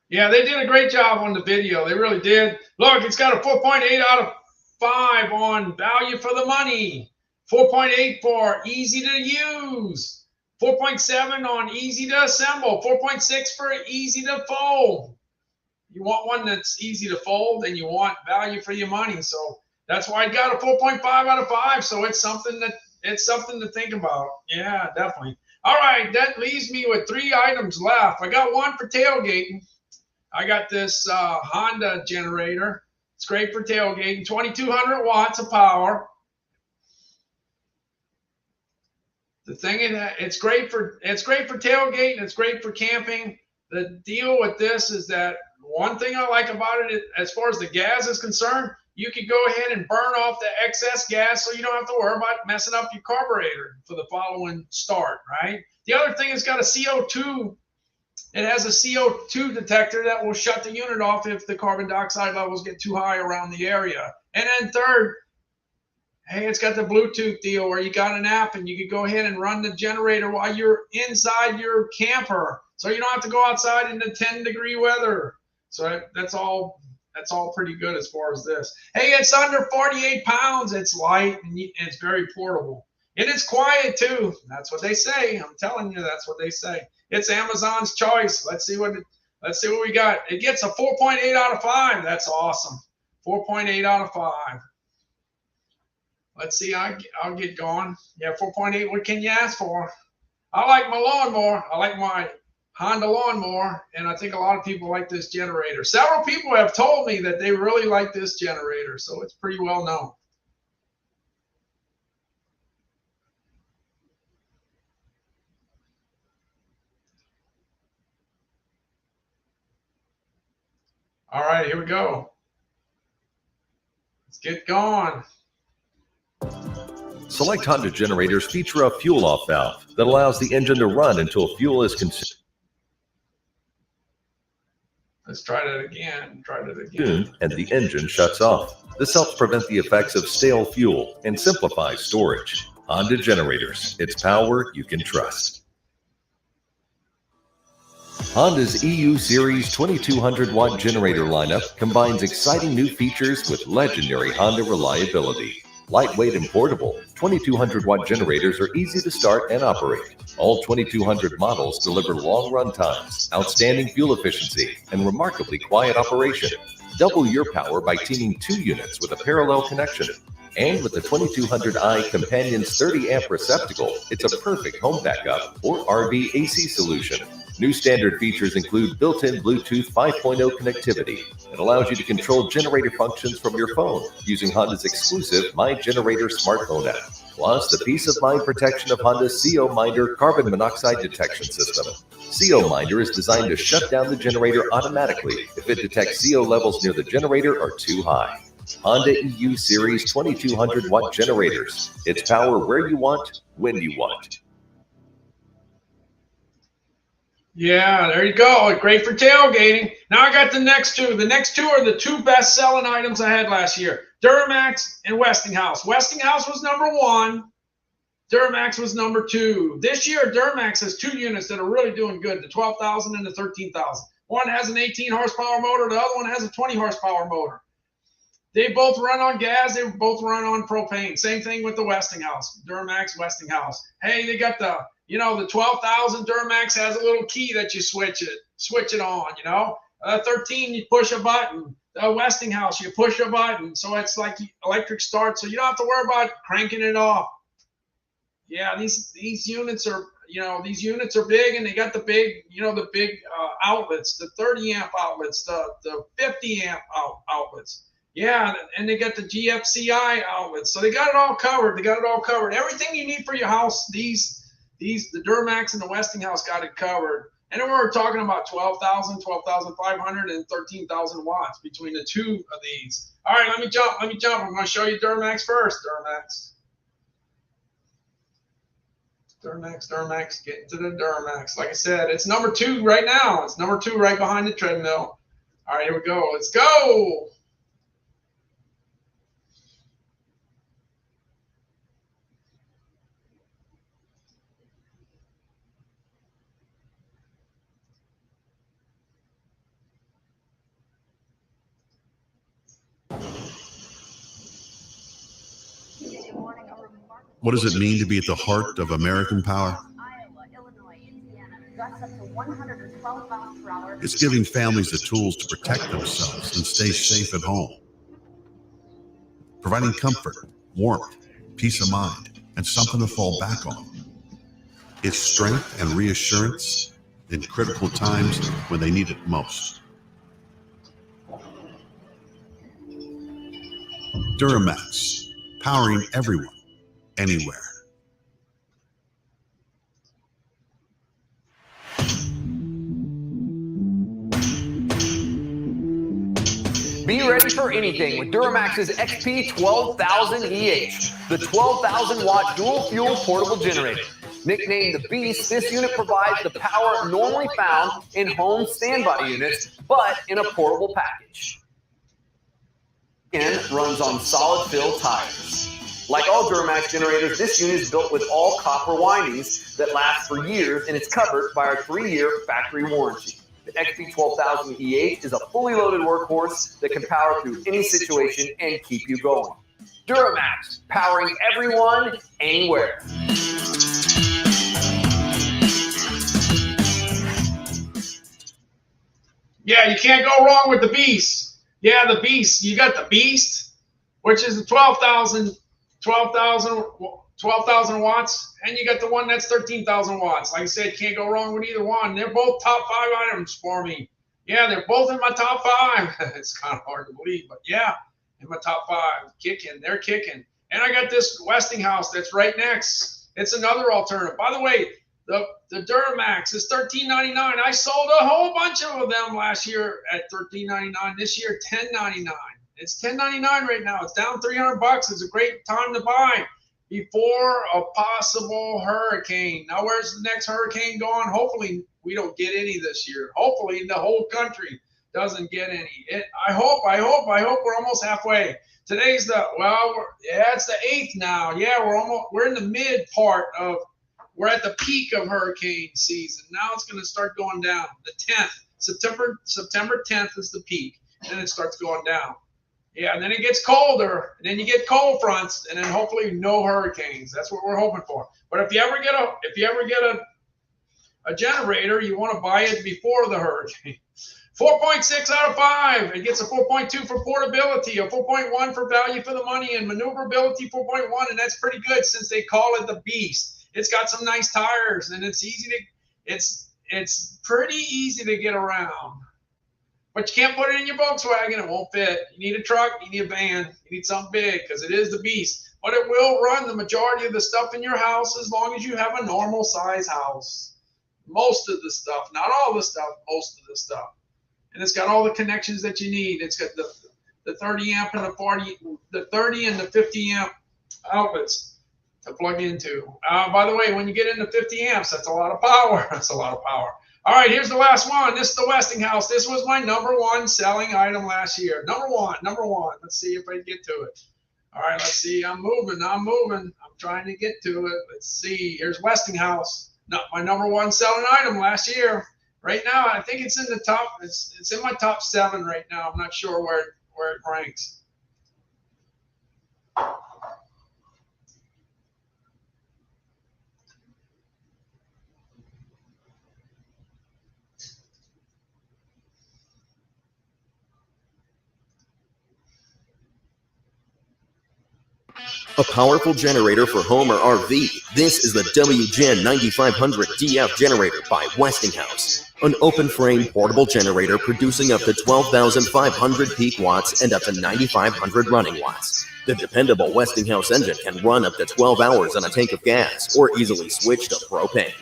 Yeah, they did a great job on the video. They really did. Look, it's got a 4.8 out of 5 on value for the money. 4.8 for easy to use. 4.7 on easy to assemble. 4.6 for easy to fold. You want one that's easy to fold and you want value for your money. So that's why I got a 4.5 out of 5. So it's something to think about. Yeah, definitely. All right, that leaves me with 3 items left. I got one for tailgating. I got this Honda generator. It's great for tailgating. 2,200 watts of power. The thing is, it's great for tailgating. It's great for camping. The deal with this is that one thing I like about it, as far as the gas is concerned, you can go ahead and burn off the excess gas so you don't have to worry about messing up your carburetor for the following start, right? The other thing, it's got a CO2. It has a CO2 detector that will shut the unit off if the carbon dioxide levels get too high around the area. And then third, hey, it's got the Bluetooth deal where you got an app and you can go ahead and run the generator while you're inside your camper. So you don't have to go outside in the 10-degree weather. So that's all pretty good as far as this. Hey, it's under 48 pounds. It's light and it's very portable. And it's quiet too. That's what they say. I'm telling you, that's what they say. It's Amazon's choice. Let's see what we got. It gets a 4.8 out of 5. That's awesome. 4.8 out of 5. Let's see. I'll get going. Yeah, 4.8. What can you ask for? I like my lawnmower. I like my Honda lawnmower, and I think a lot of people like this generator. Several people have told me that they really like this generator, so it's pretty well known. All right, here we go. Let's get going. Select Honda generators feature a fuel-off valve that allows the engine to run until fuel is consumed. Let's try that again. Try that again. And the engine shuts off. This helps prevent the effects of stale fuel and simplifies storage. Honda generators. It's power you can trust. Honda's EU Series 2200 watt generator lineup combines exciting new features with legendary Honda reliability. Lightweight and portable, 2200 watt generators are easy to start and operate. All 2200 models deliver long run times, outstanding fuel efficiency, and remarkably quiet operation. Double your power by teaming 2 units with a parallel connection. And with the 2200i Companion's 30 amp receptacle, it's a perfect home backup or RV AC solution. New standard features include built-in Bluetooth 5.0 connectivity that allows you to control generator functions from your phone using Honda's exclusive My Generator smartphone app. Plus, the peace of mind protection of Honda's CO Minder carbon monoxide detection system. CO Minder is designed to shut down the generator automatically if it detects CO levels near the generator are too high. Honda EU Series 2200 watt generators. It's power where you want, when you want. Yeah, there you go. Great for tailgating. Now I got the next two. The next two are the 2 best-selling items I had last year. Duramax and Westinghouse. Westinghouse was number 1. Duramax was number 2. This year, Duramax has 2 units that are really doing good, the 12,000 and the 13,000. One has an 18 horsepower motor. The other one has a 20 horsepower motor. They both run on gas. They both run on propane. Same thing with the Westinghouse. Duramax, Westinghouse. Hey, they got the, the 12,000 Duramax has a little key that you switch it on, 13, you push a button. The Westinghouse, you push a button. So it's like electric start. So you don't have to worry about cranking it off. Yeah, these units are, these units are big, and they got the big, outlets, the 30 amp outlets, the 50 amp outlets. Yeah, and they got the GFCI outlets. So they got it all covered. Everything you need for your house, the Duramax and the Westinghouse got it covered. And then we're talking about 12,000, 12,500, and 13,000 watts between the 2 of these. All right, let me jump. I'm going to show you Duramax first. Duramax, get into the Duramax. Like I said, it's number 2 right now. It's number 2 right behind the treadmill. All right, here we go. Let's go. What does it mean to be at the heart of American power? It's giving families the tools to protect themselves and stay safe at home. Providing comfort, warmth, peace of mind, and something to fall back on. It's strength and reassurance in critical times when they need it most. Duramax, powering everyone, anywhere. Be ready for anything with Duramax's XP 12000 EH, the 12,000 watt dual fuel portable generator. Nicknamed the Beast, this unit provides the power normally found in home standby units, but in a portable package. And runs on solid fill tires. Like all Duramax generators, this unit is built with all copper windings that last for years, and it's covered by our 3-year factory warranty. The XP 12000 EH is a fully loaded workhorse that can power through any situation and keep you going. Duramax, powering everyone, anywhere. Yeah, you can't go wrong with the Beast. Yeah, the Beast. You got the Beast, which is the 12,000 watts, and you got the one that's 13,000 watts. Like I said, can't go wrong with either one. They're both top 5 items for me. Yeah, they're both in my top 5. It's kind of hard to believe, but yeah, in my top 5. Kicking. They're kicking. And I got this Westinghouse that's right next. It's another alternative. By the way, the Duramax is $13.99. I sold a whole bunch of them last year at $13.99. This year, $10.99. It's $10.99 right now. It's down $300. It's a great time to buy before a possible hurricane. Now, where's the next hurricane going? Hopefully, we don't get any this year. Hopefully, the whole country doesn't get any. I hope we're almost halfway. Today's it's the 8th now. Yeah, we're in the mid part of. We're at the peak of hurricane season. Now it's going to start going down. The 10th, September 10th is the peak. Then it starts going down. Yeah, and then it gets colder. And then you get cold fronts, and then hopefully no hurricanes. That's what we're hoping for. But if you ever get a generator, you want to buy it before the hurricane. 4.6 out of 5. It gets a 4.2 for portability, a 4.1 for value for the money, and maneuverability 4.1, and that's pretty good since they call it the Beast. It's got some nice tires, and it's pretty easy to get around. But you can't put it in your Volkswagen; it won't fit. You need a truck, you need a van, you need something big because it is the Beast. But it will run the majority of the stuff in your house as long as you have a normal size house. Most of the stuff, not all the stuff, most of the stuff. And it's got all the connections that you need. It's got the 30 amp and the 30 and the 50 amp outlets to plug into. By the way, when you get into 50 amps, that's a lot of power. That's a lot of power. All right, here's the last one. This is the Westinghouse. This was my #1 selling item last year. Number one. Let's see if I can get to it. All right, let's see. I'm moving. I'm trying to get to it. Let's see. Here's Westinghouse. My #1 selling item last year. Right now, I think it's in the top. It's in my top 7 right now. I'm not sure where it ranks. A powerful generator for home or RV. This is the WGen 9500 DF generator by Westinghouse. An open-frame portable generator producing up to 12,500 peak watts and up to 9,500 running watts. The dependable Westinghouse engine can run up to 12 hours on a tank of gas or easily switch to propane.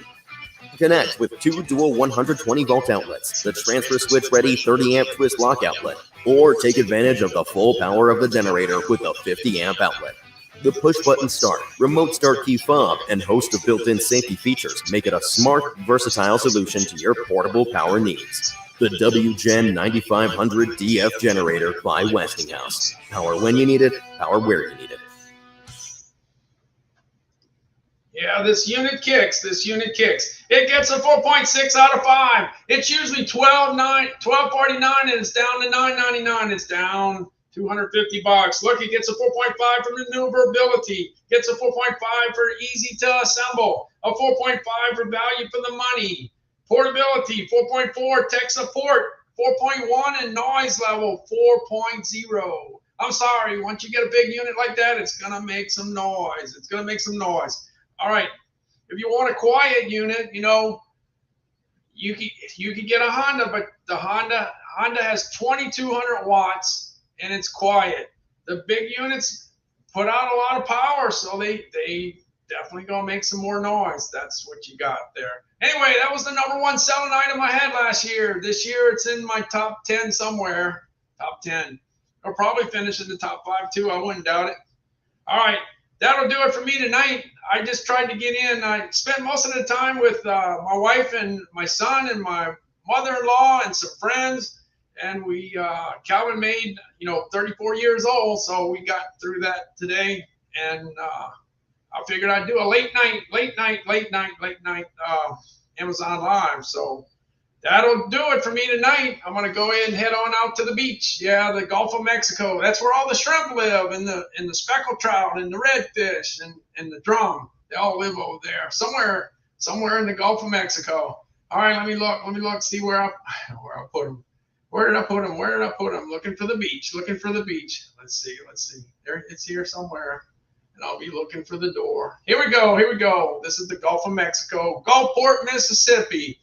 Connect with 2 dual 120-volt outlets, the transfer switch-ready 30-amp twist lock outlet, or take advantage of the full power of the generator with a 50-amp outlet. The push-button start, remote start key fob, and host of built-in safety features make it a smart, versatile solution to your portable power needs. The WGen 9500 DF generator by Westinghouse. Power when you need it, power where you need it. Yeah, this unit kicks. It gets a 4.6 out of 5. It's usually $12.49, and it's down to $9.99. It's down $250. Look, it gets a 4.5 for maneuverability. Gets a 4.5 for easy to assemble. A 4.5 for value for the money. Portability, 4.4. Tech support, 4.1, and noise level, 4.0. I'm sorry, once you get a big unit like that, it's gonna make some noise. All right, if you want a quiet unit, you could get a Honda, but the Honda has 2,200 watts and it's quiet. The big units put out a lot of power, so they definitely gonna make some more noise. That's what you got there. Anyway, that was the #1 selling item I had last year. This year it's in my top 10 somewhere. Top 10. I'll probably finish in the top 5 too. I wouldn't doubt it. All right, that'll do it for me tonight. I just tried to get in. I spent most of the time with my wife and my son and my mother-in-law and some friends. And Calvin made, 34 years old. So we got through that today. And I figured I'd do a late night Amazon Live. So that'll do it for me tonight. I'm gonna go ahead and head on out to the beach. Yeah, the Gulf of Mexico. That's where all the shrimp live, and the speckled trout, and the redfish, and the drum. They all live over there, somewhere in the Gulf of Mexico. All right, let me look, see where I put them. Where did I put them? Looking for the beach. Let's see. There, it's here somewhere. And I'll be looking for the door. Here we go. This is the Gulf of Mexico, Gulfport, Mississippi.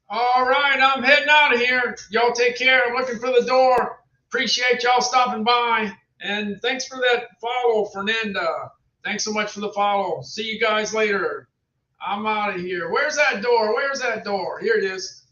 All right, I'm heading out of here. Y'all take care. I'm looking for the door. Appreciate y'all stopping by. And thanks for that follow, Fernanda. Thanks so much for the follow. See you guys later. I'm out of here. Where's that door? Here it is.